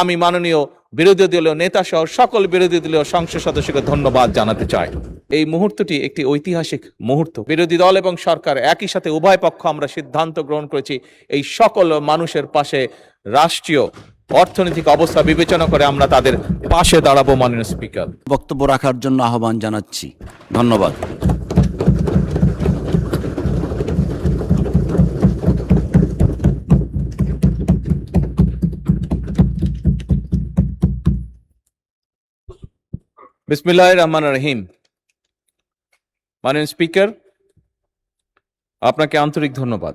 আমি মাননীয় বিরোধী দলীয় নেতা সহ সকল বিরোধী দলীয় সংসদ সদস্যকে ধন্যবাদ জানাতে চাই। এই মুহূর্তটি একটি ঐতিহাসিক মুহূর্ত। বিরোধী দল এবং সরকার একই সাথে উভয় পক্ষ আমরা সিদ্ধান্ত গ্রহণ করেছি এই সকল মানুষের পাশে রাষ্ট্রীয় অর্থনৈতিক অবস্থা বিবেচনা করে আমরা তাদের পাশে দাঁড়াবো। মাননীয় স্পিকার, বক্তব্য রাখার জন্য আহ্বান জানাচ্ছি। ধন্যবাদ। বিসমিল্লাহির রহমানির রহিম। মাননীয় স্পিকার, আপনাকে আন্তরিক ধন্যবাদ।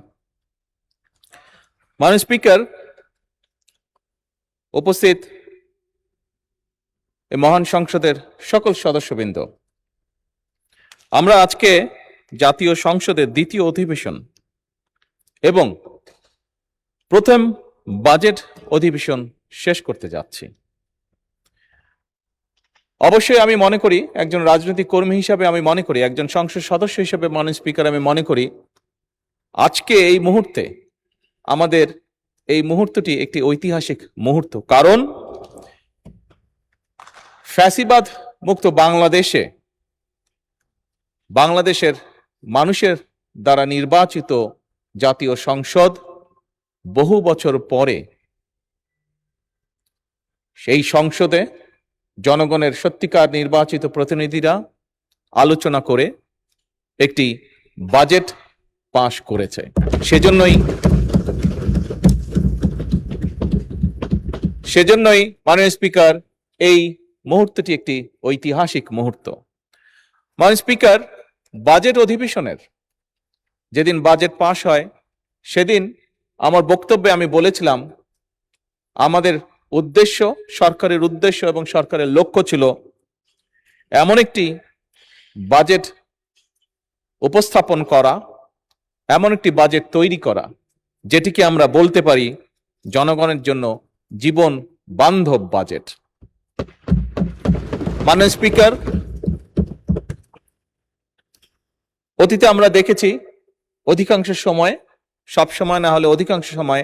মাননীয় স্পিকার, উপস্থিত এই মহান সংসদের সকল সদস্যবৃন্দ, আমরা আজকে জাতীয় সংসদের দ্বিতীয় অধিবেশন এবং প্রথম বাজেট অধিবেশন শেষ করতে যাচ্ছি। অবশ্যই আমি মনে করি, একজন রাজনৈতিক কর্মী হিসাবে আমি মনে করি, একজন সংসদ সদস্য হিসেবে মাননীয় স্পিকার আমি মনে করি আজকে এই মুহূর্তে আমাদের এই মুহূর্তটি একটি ঐতিহাসিক মুহূর্ত। কারণ ফ্যাসিবাদ মুক্ত বাংলাদেশের মানুষের দ্বারা নির্বাচিত জাতীয় সংসদ বহু বছর পরে সেই সংসদে জনগণের সত্যিকার নির্বাচিত প্রতিনিধিরা আলোচনা করে একটি বাজেট পাশ করেছে। সেজন্যই মাননীয় স্পিকার, এই মুহূর্তটি একটি ঐতিহাসিক মুহূর্ত। মাননীয় স্পিকার, বাজেট অধিবেশনের যেদিন বাজেট পাশ হয় সেদিন আমার বক্তব্যে আমি বলেছিলাম আমাদের উদ্দেশ্য, সরকারের উদ্দেশ্য এবং সরকারের লক্ষ্য ছিল এমন একটি বাজেট উপস্থাপন করা, এমন একটি বাজেট তৈরি করা যেটিকে আমরা বলতে পারি জনগণের জন্য জীবন বান্ধব বাজেট। মাননীয় স্পিকার, অতীতে আমরা দেখেছি অধিকাংশ সময়, সব সময় না হলে অধিকাংশ সময়,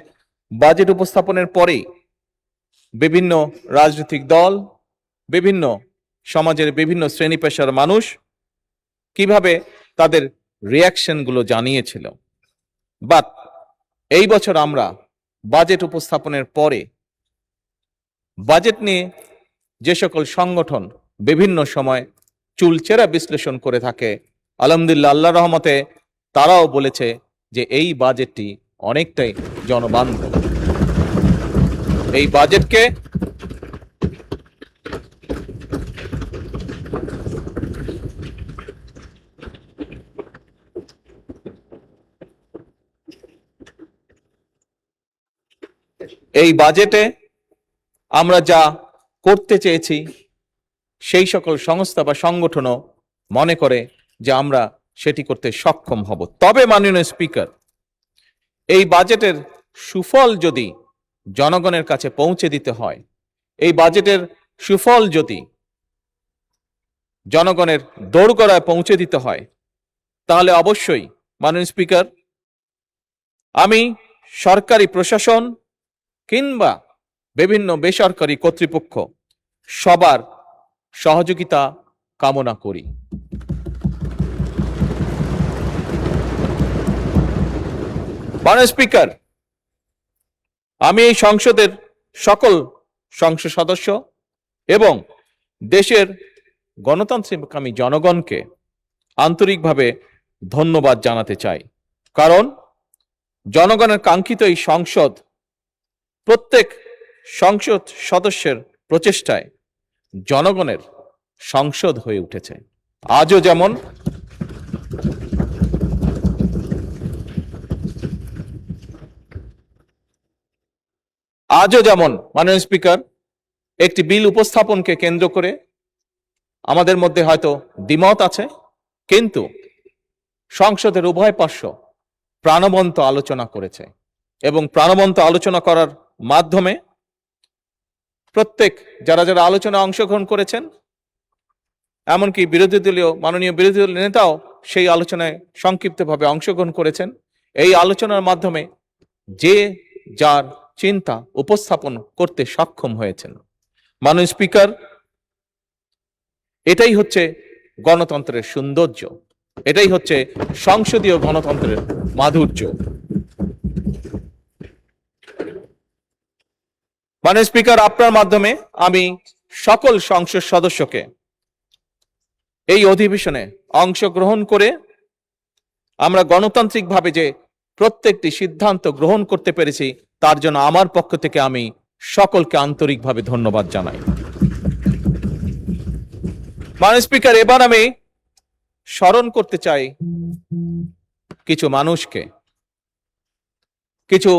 বাজেট উপস্থাপনের পরেই বিভিন্ন রাজনৈতিক দল, বিভিন্ন সমাজের বিভিন্ন শ্রেণী পেশার মানুষ কিভাবে তাদের রিয়াকশনগুলো জানিয়েছিল। বাট এই বছর আমরা বাজেট উপস্থাপনের পরে বাজেট নিয়ে যে সকল সংগঠন বিভিন্ন সময় চুলচেরা বিশ্লেষণ করে থাকে, আলহামদুলিল্লাহ, আল্লাহর রহমতে তারাও বলেছে যে এই বাজেটটি অনেকটাই জনবান্ধব। এই বাজেটকে এই বাজেটে আমরা যা করতে চেয়েছি সেই সকল সংস্থা বা সংগঠনও মনে করে যে আমরা সেটি করতে সক্ষম হব। তবে মাননীয় স্পিকার, এই বাজেটের সুফল যদি জনগণের কাছে পৌঁছে দিতে হয়, এই বাজেটের সুফল যদি জনগণের দোরগোড়ায় পৌঁছে দিতে হয়, তাহলে অবশ্যই মাননীয় স্পিকার, আমি সরকারি প্রশাসন কিংবা বিভিন্ন বেসরকারি কর্তৃপক্ষ সবার সহযোগিতা কামনা করি। মাননীয় স্পিকার, আমি এই সংসদের সকল সংসদ সদস্য এবং দেশের গণতান্ত্রিককামী জনগণকে আন্তরিকভাবে ধন্যবাদ জানাতে চাই। কারণ জনগণের কাঙ্ক্ষিত এই সংসদ প্রত্যেক সংসদ সদস্যের প্রচেষ্টায় জনগণের সংসদ হয়ে উঠেছে। আজও যেমন মাননীয় স্পিকার, একটি বিল উপস্থাপনকে কেন্দ্র করে আমাদের মধ্যে হয়তো দ্বিমত আছে, কিন্তু সংসদের উভয় পক্ষ প্রাণবন্ত আলোচনা করেছে এবং প্রাণবন্ত আলোচনা করার মাধ্যমে প্রত্যেক যারা আলোচনা অংশগ্রহণ করেছেন, এমনকি মাননীয় বিরোধী দলীয় নেতাও সেই আলোচনায় সংক্ষিপ্তভাবে অংশগ্রহণ করেছেন। এই আলোচনার মাধ্যমে যে যার চিন্তা উপস্থাপন করতে সক্ষম হয়েছেন। মাননীয় স্পিকার, এটাই হচ্ছে গণতন্ত্রের সৌন্দর্য, এটাই হচ্ছে সংসদীয় গণতন্ত্রের মাধুর্য। মাননীয় স্পিকার, আপনার মাধ্যমে আমি সকল সংসদ সদস্যকে এই অধিবেশনে অংশগ্রহণ করে আমরা গণতান্ত্রিকভাবে যে প্রত্যেকটি সিদ্ধান্ত গ্রহণ করতে পেরেছি তার জন্য আমার পক্ষ থেকে আমি সকলকে আন্তরিকভাবে ধন্যবাদ জানাই। মাননীয় স্পিকার, এবার আমি স্মরণ করতে চাই কিছু মানুষকে, কিছু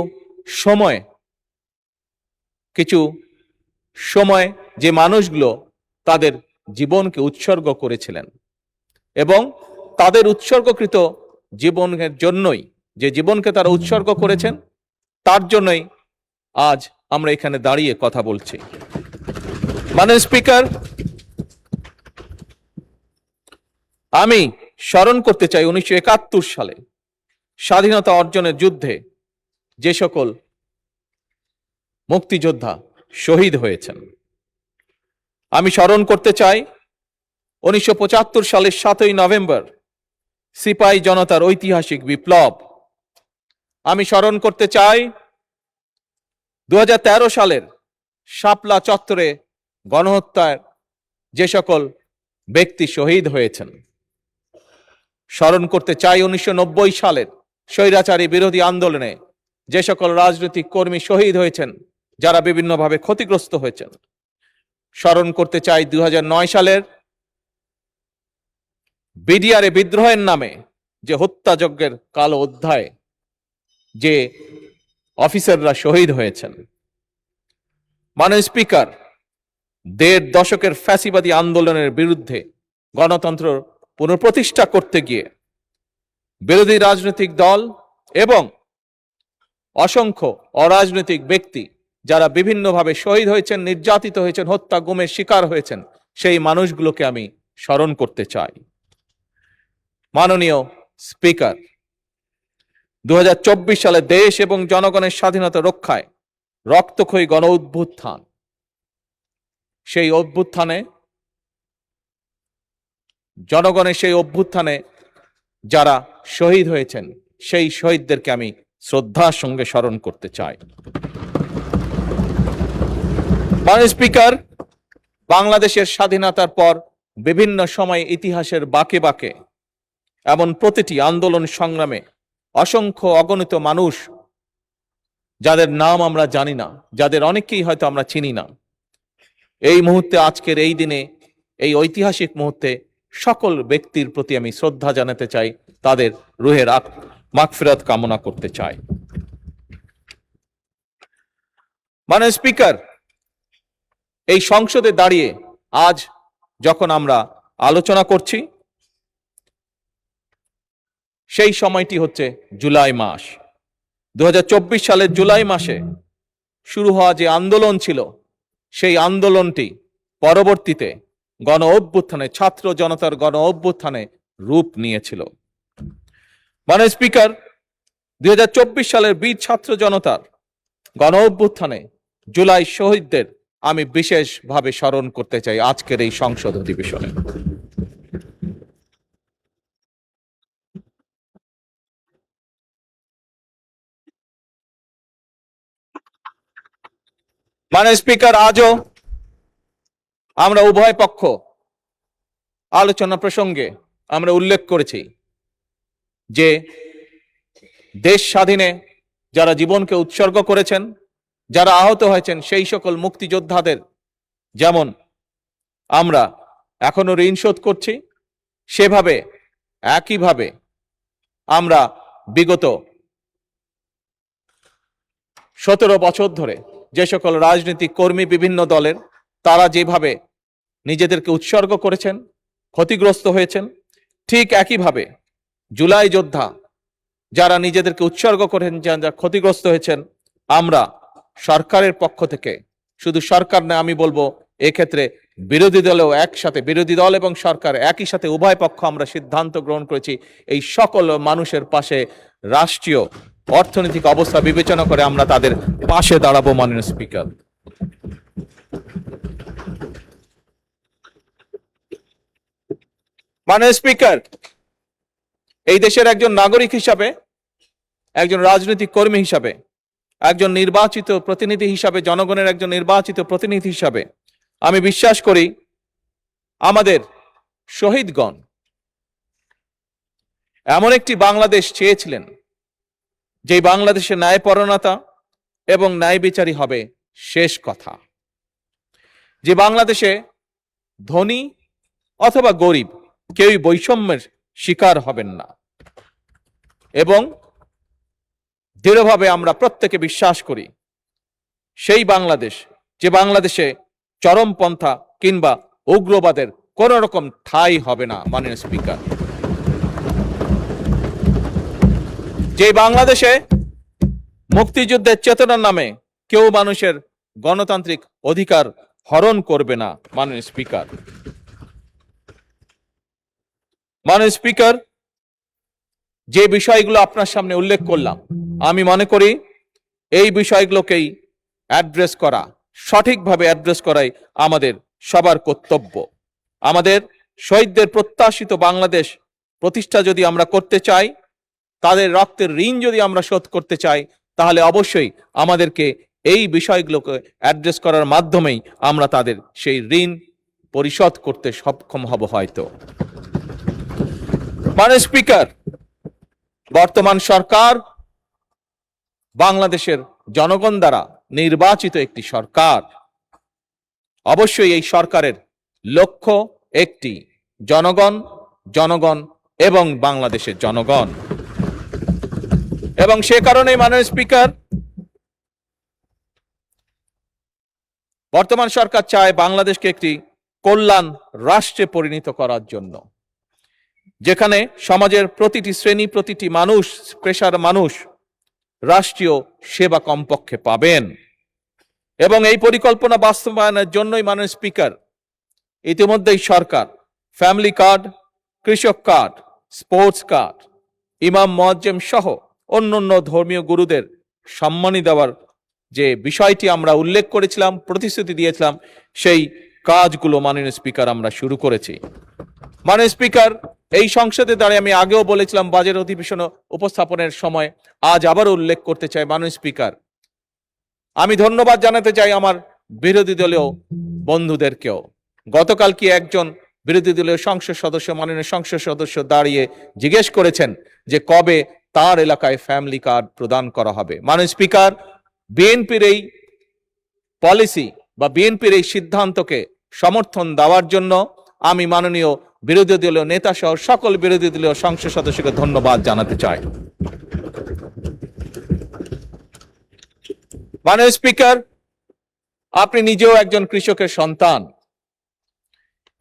সময় যে মানুষগুলো তাদের জীবনকে উৎসর্গ করেছিলেন এবং তাদের উৎসর্গকৃত জীবনের জন্যই, যে জীবনকে তারা উৎসর্গ করেছেন তার জন্যই আজ আমরা এখানে দাঁড়িয়ে কথা বলছি। মাননীয় স্পিকার, আমি স্মরণ করতে চাই 1971 সালে স্বাধীনতা অর্জনের যুদ্ধে যে সকল মুক্তিযোদ্ধা শহীদ হয়েছেন। আমি স্মরণ করতে চাই 1975 সালের 7ই নভেম্বর সিপাহী জনতার ঐতিহাসিক বিপ্লব। আমি স্মরণ করতে চাই 2013 সালের শাপলা চত্বরে গণহত্যার যে সকল ব্যক্তি শহীদ হয়েছেন। স্মরণ করতে চাই 1990 সালের স্বৈরাচারী বিরোধী আন্দোলনে যে সকল রাজনৈতিক কর্মী শহীদ হয়েছেন, যারা বিভিন্নভাবে ক্ষতিগ্রস্ত হয়েছেন। স্মরণ করতে চাই 2009 সালের বিডিআরে বিদ্রোহের নামে যে হত্যাযজ্ঞের কালো অধ্যায়ে যে অফিসাররা শহীদ হয়েছেন। মাননীয় স্পিকার, 1.5 দশকের ফ্যাসিবাদী আন্দোলনের বিরুদ্ধে গণতন্ত্র পুনঃপ্রতিষ্ঠা করতে গিয়ে বিরোধী রাজনৈতিক দল এবং অসংখ্য অরাজনৈতিক ব্যক্তি যারা বিভিন্নভাবে শহীদ হয়েছেন, নির্যাতিত হয়েছেন, হত্যা গুমের শিকার হয়েছেন, সেই মানুষগুলোকে আমি স্মরণ করতে চাই। মাননীয় স্পিকার, 2024 সালে দেশ এবং জনগণের স্বাধীনতা রক্ষায় রক্তক্ষয়ী গণ অভ্যুত্থান, সেই অভ্যুত্থানে জনগণের সেই অভ্যুত্থানে যারা শহীদ হয়েছেন সেই শহীদদেরকে আমি শ্রদ্ধার সঙ্গে স্মরণ করতে চাই। মাননীয় স্পিকার, বাংলাদেশের স্বাধীনতার পর বিভিন্ন সময় ইতিহাসের বাঁকে বাঁকে এমন প্রতিটি আন্দোলন সংগ্রামে অসংখ্য অগণিত মানুষ যাদের নাম আমরা জানি না, যাদের অনেককেই হয়তো আমরা চিনি না, এই মুহূর্তে, আজকের এই দিনে, এই ঐতিহাসিক মুহূর্তে সকল ব্যক্তির প্রতি আমি শ্রদ্ধা জানাতে চাই, তাদের রুহের মাগফিরাত কামনা করতে চাই। মাননীয় স্পিকার, এই সংসদে দাঁড়িয়ে আজ যখন আমরা আলোচনা করছি, সেই সময়টি হচ্ছে জুলাই মাস। 2024 সালের জুলাই মাসে শুরু হওয়া যে আন্দোলন ছিল, সেই আন্দোলনটি পরবর্তীতে গণ অভ্যুত্থানে, ছাত্র জনতার গণ অভ্যুত্থানে রূপ নিয়েছিল। মাননীয় স্পিকার, 2024 সালের বীর ছাত্র জনতার গণ অভ্যুত্থানে জুলাই শহীদদের আমি বিশেষভাবে স্মরণ করতে চাই আজকের এই সংসদ অধিবেশনে। মাননীয় স্পিকার, আজও আমরা উভয় পক্ষ আলোচনা প্রসঙ্গে আমরা উল্লেখ করেছি যে দেশ স্বাধীনে যারা জীবনকে উৎসর্গ করেছেন, যারা আহত হয়েছেন, সেই সকল মুক্তিযোদ্ধাদের যেমন আমরা এখনো ঋণ শোধ করছি, সেভাবে একইভাবে আমরা বিগত 17 বছর ধরে যে সকল রাজনৈতিক কর্মী বিভিন্ন দলের, তারা যেভাবে নিজেদেরকে উৎসর্গ করেছেন, ক্ষতিগ্রস্ত হয়েছেন, ঠিক একইভাবে জুলাই যোদ্ধা যারা নিজেদেরকে উৎসর্গ করেন, যারা ক্ষতিগ্রস্ত হয়েছেন, আমরা সরকারের পক্ষ থেকে, শুধু সরকার না, আমি বলবো এক্ষেত্রে বিরোধী দলেও একসাথে, বিরোধী দল এবং সরকার একই সাথে উভয় পক্ষ আমরা সিদ্ধান্ত গ্রহণ করেছি এই সকল মানুষের পাশে রাষ্ট্রীয় অর্থনৈতিক অবস্থা বিবেচনা করে আমরা তাদের পাশে দাঁড়াবো মাননীয় স্পিকার। মাননীয় স্পিকার, এই দেশের একজন নাগরিক হিসাবে, একজন রাজনৈতিক কর্মী হিসাবে, একজন নির্বাচিত প্রতিনিধি হিসাবে, জনগণের একজন নির্বাচিত প্রতিনিধি হিসাবে আমি বিশ্বাস করি আমাদের শহীদগণ এমন একটি বাংলাদেশ চেয়েছিলেন যে বাংলাদেশে ন্যায়পরায়ণতা এবং ন্যায় বিচারই হবে শেষ কথা, যে বাংলাদেশে ধনী অথবা গরিব কেউই বৈষম্যের শিকার হবেন না। এবং দৃঢ়ভাবে আমরা প্রত্যেকে বিশ্বাস করি সেই বাংলাদেশ, যে বাংলাদেশে চরমপন্থা কিংবা উগ্রবাদের কোন রকম ঠাঁই হবে না মাননীয় স্পিকার। যে বাংলাদেশে মুক্তিযুদ্ধের চেতনার নামে কেউ মানুষের গণতান্ত্রিক অধিকার হরণ করবে না মাননীয় স্পিকার। মাননীয় স্পিকার, যে বিষয়গুলো আপনার সামনে উল্লেখ করলাম, আমি মনে করি এই বিষয়গুলোকেই অ্যাড্রেস করা, সঠিকভাবে অ্যাড্রেস করাই আমাদের সবার কর্তব্য। আমাদের শহীদদের প্রত্যাশিত বাংলাদেশ প্রতিষ্ঠা যদি আমরা করতে চাই, তাদের রক্তের ঋণ যদি আমরা শোধ করতে চাই, তাহলে অবশ্যই আমাদেরকে এই বিষয়গুলোকে অ্যাড্রেস করার মাধ্যমেই আমরা তাদের সেই ঋণ পরিশোধ করতে সক্ষম হব হয়তো। মাননীয় স্পিকার, বর্তমান সরকার বাংলাদেশের জনগণ দ্বারা নির্বাচিত একটি সরকার। অবশ্যই এই সরকারের লক্ষ্য একটি, জনগণ, জনগণ এবং বাংলাদেশের জনগণ। এবং সে কারণেই মাননীয় স্পিকার, বর্তমান সরকার চায় বাংলাদেশকে একটি কল্যাণ রাষ্ট্রে পরিণত করার জন্য, যেখানে সমাজের প্রতিটি শ্রেণী, প্রতিটি মানুষ, পেশার মানুষ রাষ্ট্রীয় সেবা কমপক্ষে পাবেন। এবং এই পরিকল্পনা বাস্তবায়নের জন্যই মাননীয় স্পিকার ইতিমধ্যেই সরকার ফ্যামিলি কার্ড, কৃষক কার্ড, স্পোর্টস কার্ড, ইমাম মুয়াজ্জেম সহ অন্যান্য ধর্মীয় গুরুদের সম্মানী দেওয়ার যে বিষয়টি আমরা উল্লেখ করেছিলাম, প্রতিশ্রুতি দিয়েছিলাম, সেই কাজগুলো মাননীয় স্পিকার আমরা শুরু করেছি। মাননীয় স্পিকার, এই সংসদে দাঁড়িয়ে আমি আগেও বলেছিলাম বাজেট অধিবেশন উপস্থাপনের সময়, আজ আবার উল্লেখ করতে চাই মাননীয় স্পিকার, আমি ধন্যবাদ জানাতে চাই আমার বিরোধী দলীয় বন্ধুদেরকেও। গতকাল কি একজন বিরোধী দলীয় সংসদ সদস্য, মাননীয় সংসদ সদস্য দাঁড়িয়ে জিজ্ঞেস করেছেন যে কবে তার এলাকায় ফ্যামিলি কার্ড প্রদান করা হবে। মাননীয় স্পিকার, বিএনপির এই পলিসি বা বিএনপির এই সিদ্ধান্তকে সমর্থন দেওয়ার জন্য আমি মাননীয় বিরোধী দলীয় নেতা সহ সকল বিরোধী দলীয় সংসদ সদস্যকে ধন্যবাদ জানাতে চাই। মাননীয় স্পিকার, আপনি নিজেও একজন কৃষকের সন্তান।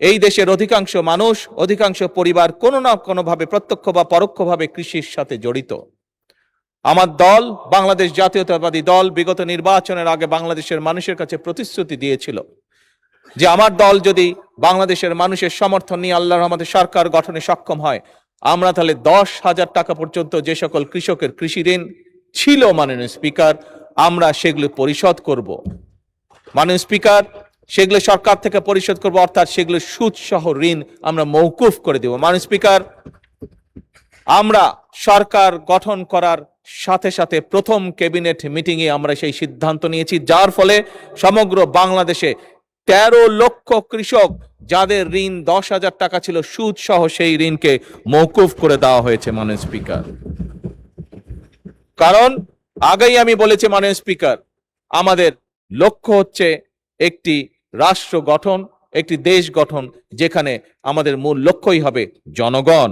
এই দেশের অধিকাংশ মানুষ, অধিকাংশ পরিবার কোনো না কোনো ভাবে প্রত্যক্ষ বা পরোক্ষভাবে কৃষির সাথে জড়িত। আমার দল, বাংলাদেশ জাতীয়তাবাদী দল, বিগত নির্বাচনের আগে বাংলাদেশের মানুষের কাছে প্রতিশ্রুতি দিয়েছিল যে আমার দল যদি বাংলাদেশের মানুষের সমর্থন নিয়ে আল্লাহর রহমতে সরকার গঠনে সক্ষম হয়, আমরা তাহলে 10,000 টাকা পর্যন্ত যে সকল কৃষকের কৃষি ঋণ ছিল মাননীয় স্পিকার, আমরা সেগুলো পরিশোধ করব। মাননীয় স্পিকার, সেগুলো সরকার থেকে পরিশোধ করব, অর্থাৎ সেগুলো সুদ সহ ঋণ আমরা মওকুফ করে দেব। মাননীয় স্পিকার, আমরা সরকার গঠন করার সাথে সাথে প্রথম ক্যাবিনেট মিটিংয়ে আমরা সেই সিদ্ধান্ত নিয়েছি, যার ফলে সমগ্র বাংলাদেশে 13 লক্ষ কৃষক যাদের ঋণ 10,000 টাকা ছিল সুদ সহ সেই ঋণকে মওকুফ করে দেওয়া হয়েছে মাননীয় স্পিকার। কারণ আগেই আমি বলেছি মাননীয় স্পিকার, আমাদের লক্ষ্য হচ্ছে একটি রাষ্ট্র গঠন, একটি দেশ গঠন, যেখানে আমাদের মূল লক্ষ্যই হবে জনগণ।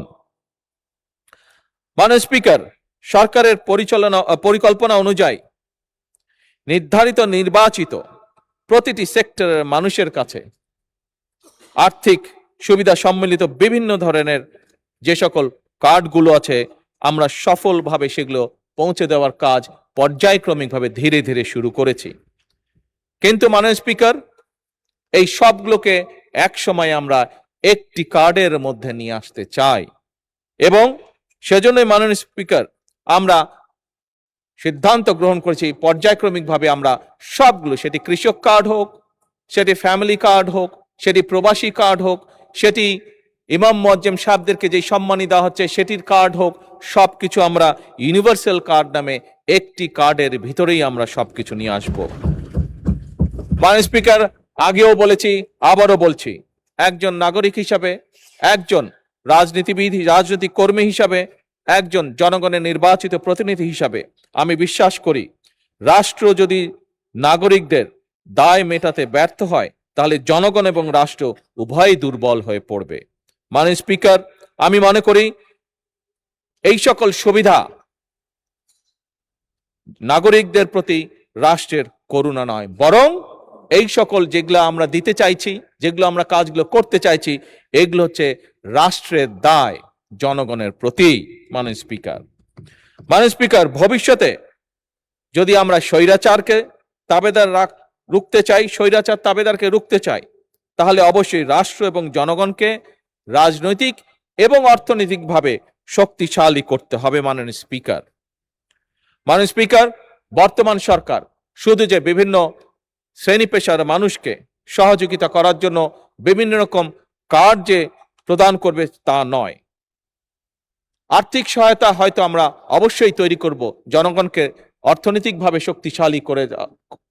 মাননীয় স্পিকার, সরকারের পরিকল্পনা অনুযায়ী নির্ধারিত নির্বাচিত প্রতিটি সেক্টরের মানুষের কাছে আর্থিক সুবিধা সম্মিলিত বিভিন্ন ধরনের যে সকল কার্ডগুলো আছে, আমরা সফলভাবে সেগুলো পৌঁছে দেওয়ার কাজ পর্যায়ক্রমিকভাবে ধীরে ধীরে শুরু করেছি। কিন্তু মাননীয় স্পিকার, এই সবগুলোকে এক সময় আমরা একটি কার্ডের মধ্যে নিয়ে আসতে চাই এবং সেজন্যই মাননীয় স্পিকার আমরা সিদ্ধান্ত গ্রহণ করেছি পর্যায়ক্রমিকভাবে আমরা সবগুলো, সেটি কৃষক কার্ড হোক, সেটি ফ্যামিলি কার্ড হোক, সেটি প্রবাসী কার্ড হোক, সেটি ইমাম মুয়াজ্জেম সাহেবদেরকে যেই সম্মানী দেওয়া হচ্ছে সেটির কার্ড হোক, সবকিছু আমরা ইউনিভার্সাল কার্ড নামে একটি কার্ডের ভিতরেই আমরা সবকিছু নিয়ে আসব। মাননীয় স্পিকার, আগেও বলেছি, আবারও বলছি, একজন নাগরিক হিসাবে, একজন রাজনীতিবিদ, রাজনৈতিক কর্মী হিসাবে, একজন জনগণের নির্বাচিত প্রতিনিধি হিসাবে আমি বিশ্বাস করি, রাষ্ট্র যদি নাগরিকদের দায় মেটাতে ব্যর্থ হয় তাহলে জনগণ এবং রাষ্ট্র উভয়ই দুর্বল হয়ে পড়বে। মাননীয় স্পিকার, আমি মনে করি এই সকল সুবিধা নাগরিকদের প্রতি রাষ্ট্রের করুণা নয়, বরং এই সকল যেগুলো আমরা দিতে চাইছি, যেগুলো আমরা কাজগুলো করতে চাইছি, এগুলো হচ্ছে রাষ্ট্রের দায় জনগণের প্রতি। মাননীয় স্পিকার, ভবিষ্যতে যদি আমরা স্বৈরাচারকে রুখতে চাই, স্বৈরাচার তাবেদারকে রুখতে চাই, তাহলে অবশ্যই রাষ্ট্র এবং জনগণকে রাজনৈতিক এবং অর্থনৈতিকভাবে শক্তিশালী করতে হবে। মাননীয় স্পিকার, বর্তমান সরকার শুধু যে বিভিন্ন শ্রেণী পেশার মানুষকে সহযোগিতা করার জন্য বিভিন্ন রকম কার্ড যে প্রদান করবে তা নয়, আর্থিক সহায়তা হয়তো আমরা অবশ্যই তৈরি করব জনগণকে অর্থনৈতিকভাবে শক্তিশালী করে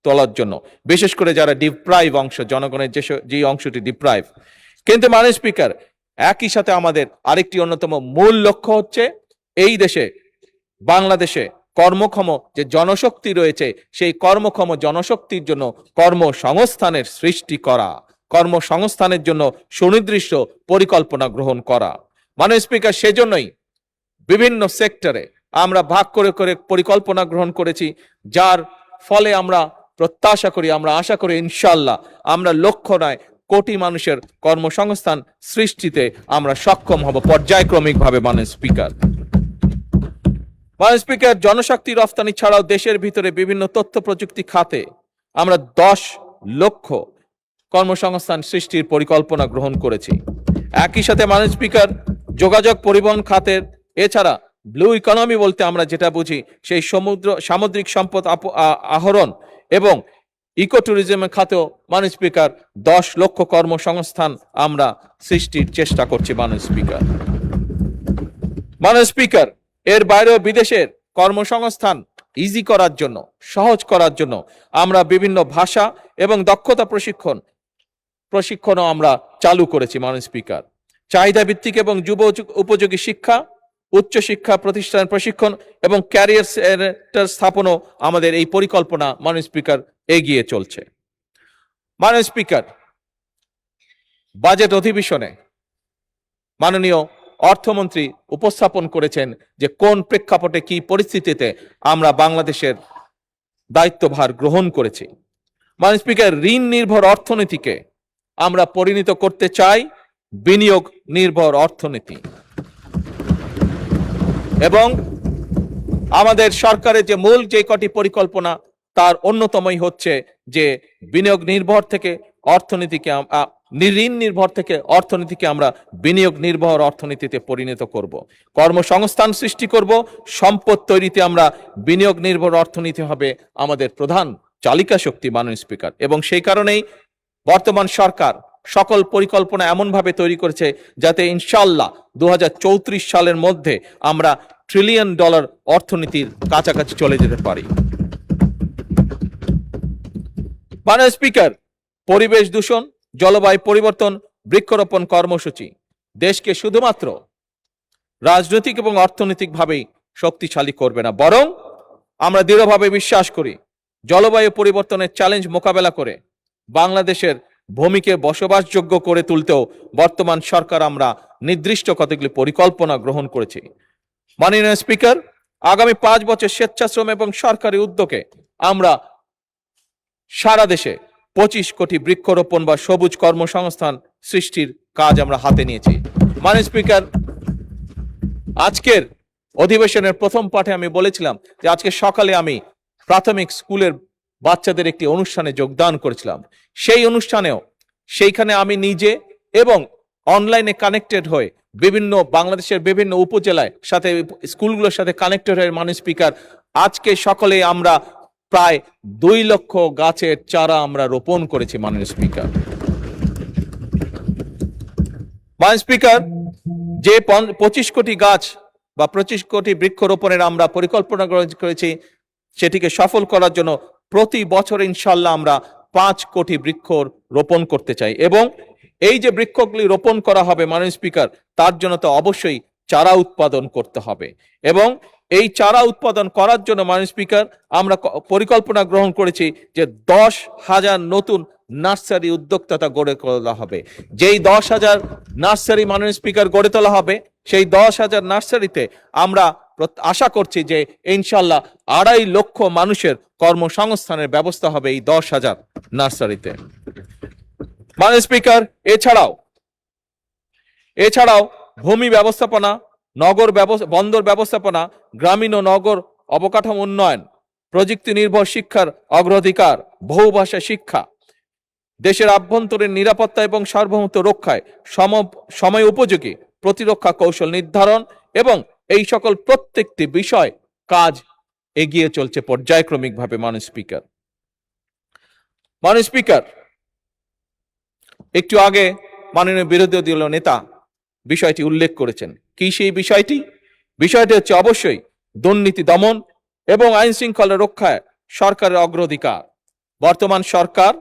তোলার জন্য, বিশেষ করে যারা ডিপ্রাইভ অংশ, জনগণের যে অংশটি ডিপ্রাইভ। কিন্তু মাননীয় স্পিকার, একই সাথে আমাদের আরেকটি অন্যতম মূল লক্ষ্য হচ্ছে এই দেশে, বাংলাদেশে কর্মক্ষম যে জনশক্তি রয়েছে, সেই কর্মক্ষম জনশক্তির জন্য কর্মসংস্থানের সৃষ্টি করা, কর্মসংস্থানের জন্য সুনির্দিষ্ট পরিকল্পনা গ্রহণ করা। মাননীয় স্পিকার, সেজন্যই বিভিন্ন সেক্টরে আমরা ভাগ করে করে পরিকল্পনা গ্রহণ করেছি, যার ফলে আমরা প্রত্যাশা করি, আমরা আশা করি ইনশাআল্লাহ আমরা লক্ষ্য নয় কোটি মানুষের কর্মসংস্থান সৃষ্টিতে আমরা সক্ষম হব পর্যায়ক্রমিকভাবে। মাননীয় স্পিকার, জনশক্তি রফতানি ছাড়াও দেশের ভিতরে বিভিন্ন তথ্য প্রযুক্তি খাতে আমরা 10 লক্ষ কর্মসংস্থান সৃষ্টির পরিকল্পনা গ্রহণ করেছি। একই সাথে মাননীয় স্পিকার, যোগাযোগ পরিবহন খাতের, এছাড়া ব্লু ইকোনমি বলতে আমরা যেটা বুঝি সেই সামুদ্রিক সম্পদ আহরণ এবং ইকো ট্যুরিজমের খাতেও মাননীয় স্পিকার 10 লক্ষ কর্মসংস্থান আমরা সৃষ্টির চেষ্টা করছি। মাননীয় স্পিকার, এর বাইরেও বিদেশের কর্মসংস্থান ইজি করার জন্য, সহজ করার জন্য আমরা বিভিন্ন ভাষা এবং দক্ষতা প্রশিক্ষণও আমরা চালু করেছি। মাননীয় স্পিকার, চাহিদা ভিত্তিক এবং যুব উপযোগী শিক্ষা, উচ্চশিক্ষা প্রতিষ্ঠান প্রশিক্ষণ এবং ক্যারিয়ার সেন্টার স্থাপনও আমাদের এই পরিকল্পনা মাননীয় স্পিকার এগিয়ে চলছে। মাননীয় স্পিকার, বাজেট অধিবেশনে মাননীয় অর্থমন্ত্রী উপস্থাপন করেছেন যে কোন প্রেক্ষাপটে, কি পরিস্থিতিতে আমরা বাংলাদেশের দায়িত্বভার গ্রহণ করেছি। মাননীয় স্পিকার, ঋণ নির্ভর অর্থনীতিকে আমরা পরিণত করতে চাই বিনিয়োগ নির্ভর অর্থনীতি, এবং আমাদের সরকারের যে মূল যে কটি পরিকল্পনা তার অন্যতমই হচ্ছে যে বিনিয়োগ নির্ভর থেকে অর্থনীতিকে, ঋণ নির্ভর থেকে অর্থনীতিকে আমরা বিনিয়োগ নির্ভর অর্থনীতিতে পরিণত করব, কর্মসংস্থান সৃষ্টি করব, সম্পদ তৈরিতে আমরা বিনিয়োগ নির্ভর অর্থনীতি হবে আমাদের প্রধান চালিকা শক্তি। মাননীয় স্পিকার, এবং সেই কারণেই বর্তমান সরকার সকল পরিকল্পনা এমনভাবে তৈরি করেছে যাতে ইনশাআল্লাহ 2034 সালের মধ্যে আমরা $1 ট্রিলিয়ন অর্থনীতির কাছাকাছি চলে যেতে পারি। মাননীয় স্পিকার, পরিবেশ দূষণ, জলবায়ু পরিবর্তন, বৃক্ষরোপণ কর্মসূচি দেশকে শুধুমাত্র রাজনৈতিক এবং অর্থনৈতিকভাবেই শক্তিশালী করবে না, বরং আমরা দৃঢ়ভাবে বিশ্বাস করি জলবায়ু পরিবর্তনের চ্যালেঞ্জ মোকাবেলা করে বাংলাদেশের ভূমিকে বসবাসযোগ্য করে তুলতেও বর্তমান সরকার আমরা নির্দিষ্ট কতগুলি পরিকল্পনা গ্রহণ করেছি। মাননীয় স্পিকার, আগামী 5 বছর স্বেচ্ছাশ্রম এবং সরকারি উদ্যোগে আমরা সারা দেশে 25 কোটি বৃক্ষরোপণ বা সবুজ কর্মসংস্থান সৃষ্টির কাজ আমরা হাতে নিয়েছি। মাননীয় স্পিকার, আজকের অধিবেশনের প্রথম পাঠে আমি বলেছিলাম যে আজকে সকালে আমি প্রাথমিক স্কুলের বাচ্চাদের একটি অনুষ্ঠানে যোগদান করেছিলাম। সেই অনুষ্ঠানেও সেইখানে আমি নিজে এবং অনলাইনে কানেক্টেড হয়ে বাংলাদেশের বিভিন্ন উপজেলায় সাথে স্কুলগুলোর সাথে কানেক্টেড হয়ে মাননীয় স্পিকার আজকে সকলে আমরা প্রায় 2 লক্ষ গাছের চারা আমরা রোপণ করেছি মাননীয় স্পিকার। মাননীয় স্পিকার, যে 25 কোটি গাছ বা 25 কোটি বৃক্ষরোপণের আমরা পরিকল্পনা করেছি, সেটিকে সফল করার জন্য প্রতি বছর ইনশাল্লাহ আমরা 5 কোটি বৃক্ষ রোপণ করতে চাই। এবং এই যে বৃক্ষগুলি রোপণ করা হবে মাননীয় স্পিকার, তার জন্য তো অবশ্যই চারা উৎপাদন করতে হবে। এবং এই চারা উৎপাদন করার জন্য মাননীয় স্পিকার আমরা পরিকল্পনা গ্রহণ করেছি যে 10,000 নতুন নার্সারি উদ্যোক্তা গড়ে তোলা হবে। যেই 10,000 নার্সারি মাননীয় স্পিকার গড়ে তোলা হবে, সেই 10,000 নার্সারিতে আমরা আশা করছি যে ইনশাল্লাহ 2.5 লক্ষ মানুষের কর্মসংস্থানের ব্যবস্থা হবে এই 10,000 নার্সারিতে। মাননীয় স্পিকার, এছাড়াও ভূমি ব্যবস্থাপনা, বন্দর ব্যবস্থাপনা, গ্রামীণ ও নগর অবকাঠামো উন্নয়ন, প্রযুক্তি নির্ভর শিক্ষার অগ্রাধিকার, বহুভাষা শিক্ষা, দেশের আভ্যন্তরীণ নিরাপত্তা এবং সার্বভৌমত্ব রক্ষায় সময় উপযোগী প্রতিরক্ষা কৌশল নির্ধারণ এবং এই সকল প্রত্যেকটি বিষয় কাজ এগিয়ে চলছে পর্যায়ক্রমিকভাবে মাননীয় স্পিকার। মাননীয় স্পিকার, একটু আগে মাননীয় বিরোধী দলীয় নেতা বিষয়টি উল্লেখ করেছেন। কি সেই বিষয়টি? বিষয়টি হচ্ছে অবশ্যই দুর্নীতি দমন এবং আইন শৃঙ্খলা রক্ষায় সরকারের অগ্রাধিকার। বর্তমান সরকার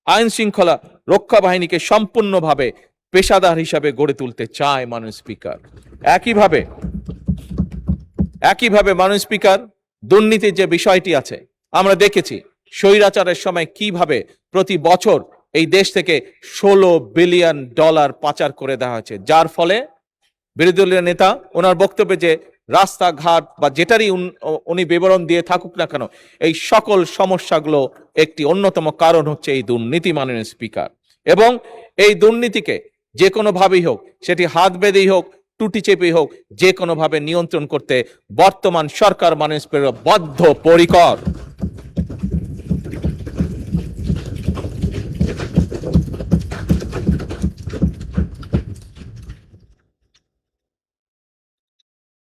আইন শৃঙ্খলা রক্ষা বাহিনীকে সম্পূর্ণভাবে পেশাদার হিসাবে গড়ে তুলতে চায় মাননীয় স্পিকার। একইভাবে মাননীয় স্পিকার, দুর্নীতির যে বিষয়টি আছে, আমরা দেখেছি স্বৈরাচারের সময় কিভাবে প্রতি বছর এই দেশ থেকে $16 বিলিয়ন পাচার করে দেওয়া হয়েছে, যার ফলে বিরোধী দলীয় নেতা ওনার বক্তব্যে যে রাস্তাঘাট বা যেটারই উনি বিবরণ দিয়ে থাকুক না কেন, এই সকল সমস্যাগুলো একটি অন্যতম কারণ হচ্ছে এই দুর্নীতি মাননীয় স্পিকার। এবং এই দুর্নীতিকে যে কোনোভাবেই হোক, সেটি হাত বেঁধেই হোক, টুটি চেপেই হোক, যে কোনোভাবে নিয়ন্ত্রণ করতে বর্তমান সরকার মাননীয় স্পিকার বদ্ধপরিকর।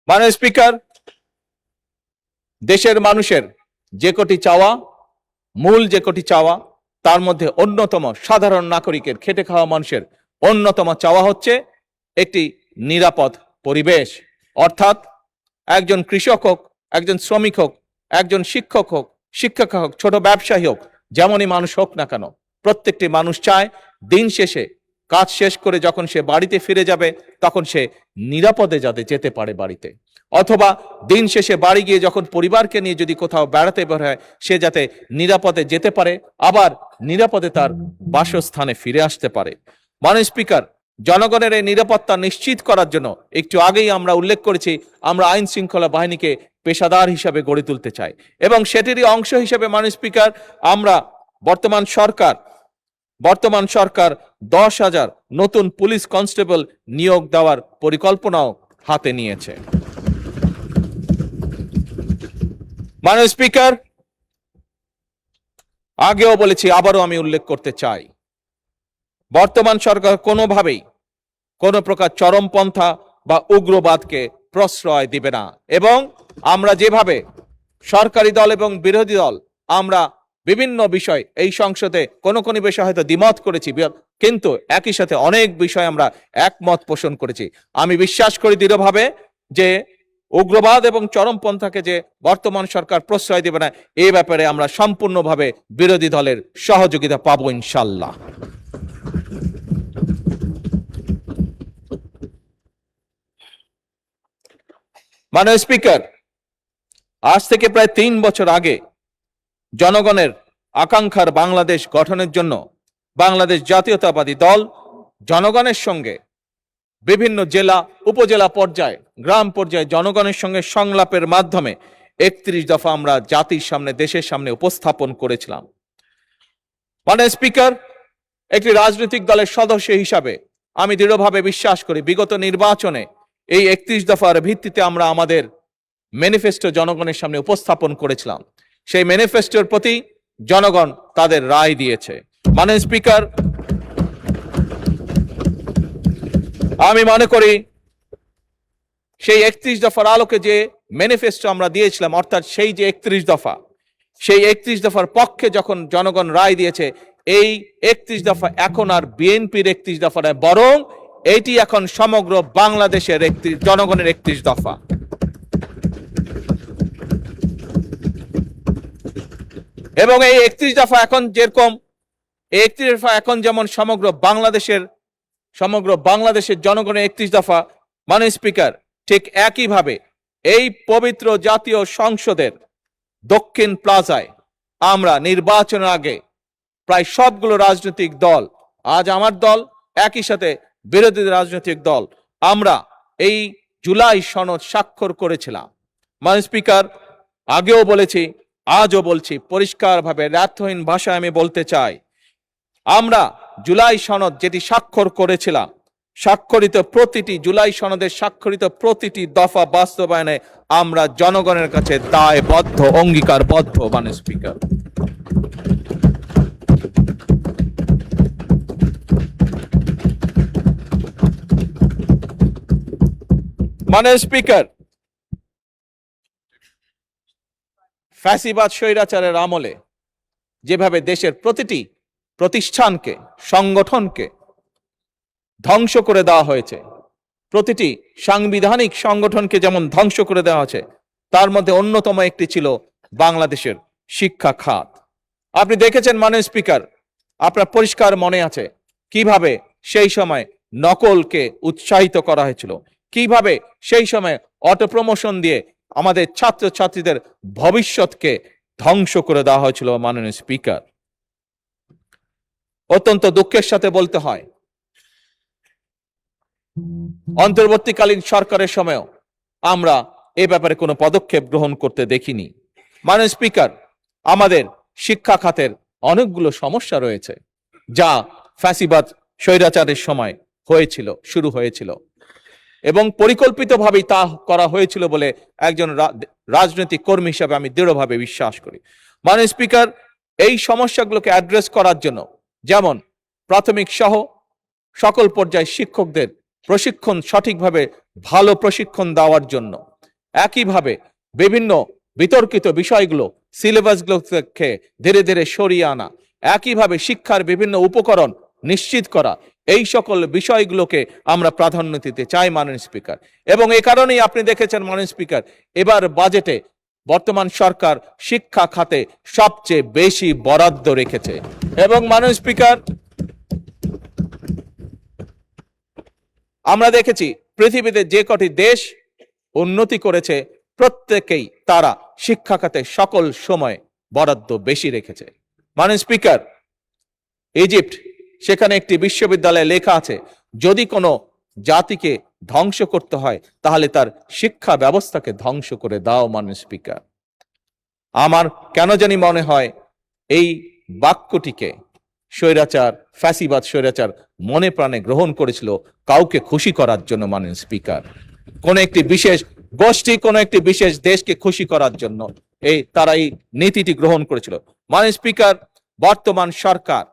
মাননীয় স্পিকার, দেশের মানুষের যে কটি চাওয়া, মূল যে কটি চাওয়া, তার মধ্যে অন্যতম সাধারণ নাগরিকের, খেটে খাওয়া মানুষের অন্যতম চাওয়া হচ্ছে একটি নিরাপদ পরিবেশ। অর্থাৎ একজন কৃষক হোক, একজন শ্রমিক হোক, একজন শিক্ষক হোক, শিক্ষিকা হোক, ছোট ব্যবসায়ী হোক, যেমনই মানুষ হোক না কেন, প্রত্যেকটি মানুষ চায় দিন শেষে কাজ শেষ করে যখন সে বাড়িতে ফিরে যাবে, তখন সে নিরাপদে যাতে যেতে পারে বাড়িতে, অথবা দিন শেষে বাড়ি গিয়ে যখন পরিবারকে নিয়ে যদি কোথাও বেড়াতে বের হয়, সে যাতে নিরাপদে যেতে পারে, আবার নিরাপদে তার বাসস্থানে ফিরে আসতে পারে। মাননীয় স্পিকার, জনগণের এই নিরাপত্তা নিশ্চিত করার জন্য একটু আগেই আমরা উল্লেখ করেছি, আমরা আইন শৃঙ্খলা বাহিনীকে পেশাদার হিসাবে গড়ে তুলতে চাই। এবং সেটিরই অংশ হিসেবে মাননীয় স্পিকার, আমরা বর্তমান সরকার 10,000 নতুন পুলিশ কনস্টেবল নিয়োগ দেওয়ার পরিকল্পনাও হাতে নিয়েছে। মাননীয় স্পিকার, আগেও বলেছি, আবারও আমি উল্লেখ করতে চাই, বর্তমান সরকার কোনোভাবেই কোনো প্রকার চরমপন্থা বা উগ্রবাদকে প্রশ্রয় দিবে না। এবং আমরা যেভাবে সরকারি দল এবং বিরোধী দল আমরা বিভিন্ন বিষয় এই সংসদে কোনো বিষয় হয়তো দ্বিমত করেছি, কিন্তু একই সাথে অনেক বিষয় আমরা একমত পোষণ করেছি। আমি বিশ্বাস করি দৃঢ়ভাবে যে উগ্রবাদ এবং চরমপন্থাকে যে বর্তমান সরকার প্রশ্রয় দেবে না, এই ব্যাপারে আমরা সম্পূর্ণভাবে বিরোধী দলের সহযোগিতা পাবো ইনশাল্লাহ। মাননীয় স্পিকার, আজ থেকে প্রায় 3 বছর আগে জনগণের আকাঙ্ক্ষার বাংলাদেশ গঠনের জন্য বাংলাদেশ জাতীয়তাবাদী দল জনগণের সঙ্গে বিভিন্ন জেলা, উপজেলা পর্যায়ে, গ্রাম পর্যায়ে জনগণের সঙ্গে সংলাপের মাধ্যমে 31 দফা আমরা জাতির সামনে, দেশের সামনে উপস্থাপন করেছিলাম। মাননীয় স্পিকার, একটি রাজনৈতিক দলের সদস্য হিসাবে আমি দৃঢ়ভাবে বিশ্বাস করি বিগত নির্বাচনে এই 31 দফার ভিত্তিতে আমরা আমাদের ম্যানিফেস্টো জনগণের সামনে উপস্থাপন করেছিলাম। সেই ম্যানিফেস্টোর প্রতি জনগণ তাদের রায় দিয়েছে। মাননীয় স্পিকার, আমি মনে করি সেই 31 দফার আলোকে যে ম্যানিফেস্টো আমরা দিয়েছিলাম, অর্থাৎ সেই যে 31 দফা, সেই 31 দফার পক্ষে যখন জনগণ রায় দিয়েছে, এই 31 দফা এখন আর বিএনপির 31 দফা নয়, বরং এটি এখন সমগ্র বাংলাদেশের জনগণের 31 দফা। এবং এই 31 দফা এখন যেরকম, 31 দফা এখন যেমন সমগ্র বাংলাদেশের জনগণের 31 দফা, মাননীয় স্পিকার, ঠিক একইভাবে এই পবিত্র জাতীয় সংসদের দক্ষিণ প্লাজায় আমরা নির্বাচনের আগে প্রায় সবগুলো রাজনৈতিক দল, আজ আমার দল, একই সাথে বিরোধী রাজনৈতিক দল, আমরা এই জুলাই সনদ স্বাক্ষর করেছিলাম। মাননীয় স্পিকার, আগেও বলেছি, আজও বলছি, পরিষ্কারভাবে দ্ব্যর্থহীন ভাষায় আমি বলতে চাই, আমরা জুলাই সনদ যেটি স্বাক্ষর করেছিলাম, জুলাই সনদের স্বাক্ষরিত প্রতিটি দফা বাস্তবায়নে আমরা জনগণের কাছে দায়বদ্ধ, অঙ্গীকারবদ্ধ। মাননীয় স্পিকার, মাননীয় স্পিকার, ফ্যাসিবাদ স্বৈরাচারের আমলে যেভাবে দেশের প্রতিটি প্রতিষ্ঠানকে, সংগঠনকে ধ্বংস করে দেওয়া হয়েছে, প্রতিটি সাংবিধানিক সংগঠনকে যেমন ধ্বংস করে দেওয়া হয়েছে, তার মধ্যে অন্যতম একটি ছিল বাংলাদেশের শিক্ষা খাত। আপনি দেখেছেন মাননীয় স্পিকার, আপনার পরিষ্কার মনে আছে কিভাবে সেই সময় নকলকে উৎসাহিত করা হয়েছিল, কিভাবে সেই সময় অটো প্রমোশন দিয়ে আমাদের ছাত্রছাত্রীদের ভবিষ্যৎকে ধ্বংস করে দেওয়া হয়েছিল। মাননীয় স্পিকার, অত্যন্ত দুঃখের সাথে বলতে হয়, অন্তর্বর্তীকালীন সরকারের সময়ও আমরা এ ব্যাপারে কোনো পদক্ষেপ গ্রহণ করতে দেখিনি। মাননীয় স্পিকার, আমাদের শিক্ষা খাতের অনেকগুলো সমস্যা রয়েছে, যা ফ্যাসিবাদ স্বৈরাচারের সময় শুরু হয়েছিল এবং পরিকল্পিতভাবেই তা করা হয়েছিল বলে একজন রাজনৈতিক কর্মী হিসাবে আমি দৃঢ়ভাবে বিশ্বাস করি। মাননীয় স্পিকার, এই সমস্যাগুলোকে অ্যাড্রেস করার জন্য, যেমন প্রাথমিক সহ সকল পর্যায়ে শিক্ষকদের প্রশিক্ষণ, সঠিকভাবে ভালো প্রশিক্ষণ দেওয়ার জন্য, একইভাবে বিভিন্ন বিতর্কিত বিষয়গুলো সিলেবাসগুলো থেকে ধীরে ধীরে সরিয়ে আনা, একইভাবে শিক্ষার বিভিন্ন উপকরণ নিশ্চিত করা, এই সকল বিষয়গুলোকে আমরা প্রাধান্য দিতে চাই মাননীয় স্পিকার। এবং এই কারণেই আপনি দেখেছেন মাননীয় স্পিকার, এবার বাজেটে বর্তমান সরকার শিক্ষা খাতে সবচেয়ে বেশি বরাদ্দ রেখেছে। এবং মাননীয় স্পিকার, আমরা দেখেছি পৃথিবীতে যে কটি দেশ উন্নতি করেছে, প্রত্যেকেই তারা শিক্ষা খাতে সকল সময় বরাদ্দ বেশি রেখেছে। মাননীয় স্পিকার, ইজিপ্ট, সেখানে একটি বিশ্ববিদ্যালয়ে লেখা আছে, যদি কোনো জাতিকে ধ্বংস করতে হয় তাহলে তার শিক্ষা ব্যবস্থাকে ধ্বংস করে দাও। মাননীয় স্পিকার, আমার কেন জানি মনে হয় এই বাক্যটিকে ফ্যাসিবাদ স্বৈরাচার মনে প্রাণে গ্রহণ করেছিল কাউকে খুশি করার জন্য। মাননীয় স্পিকার, কোন একটি বিশেষ গোষ্ঠী, কোন একটি বিশেষ দেশকে খুশি করার জন্য তারা এই নীতিটি গ্রহণ করেছিল। মাননীয় স্পিকার, বর্তমান সরকার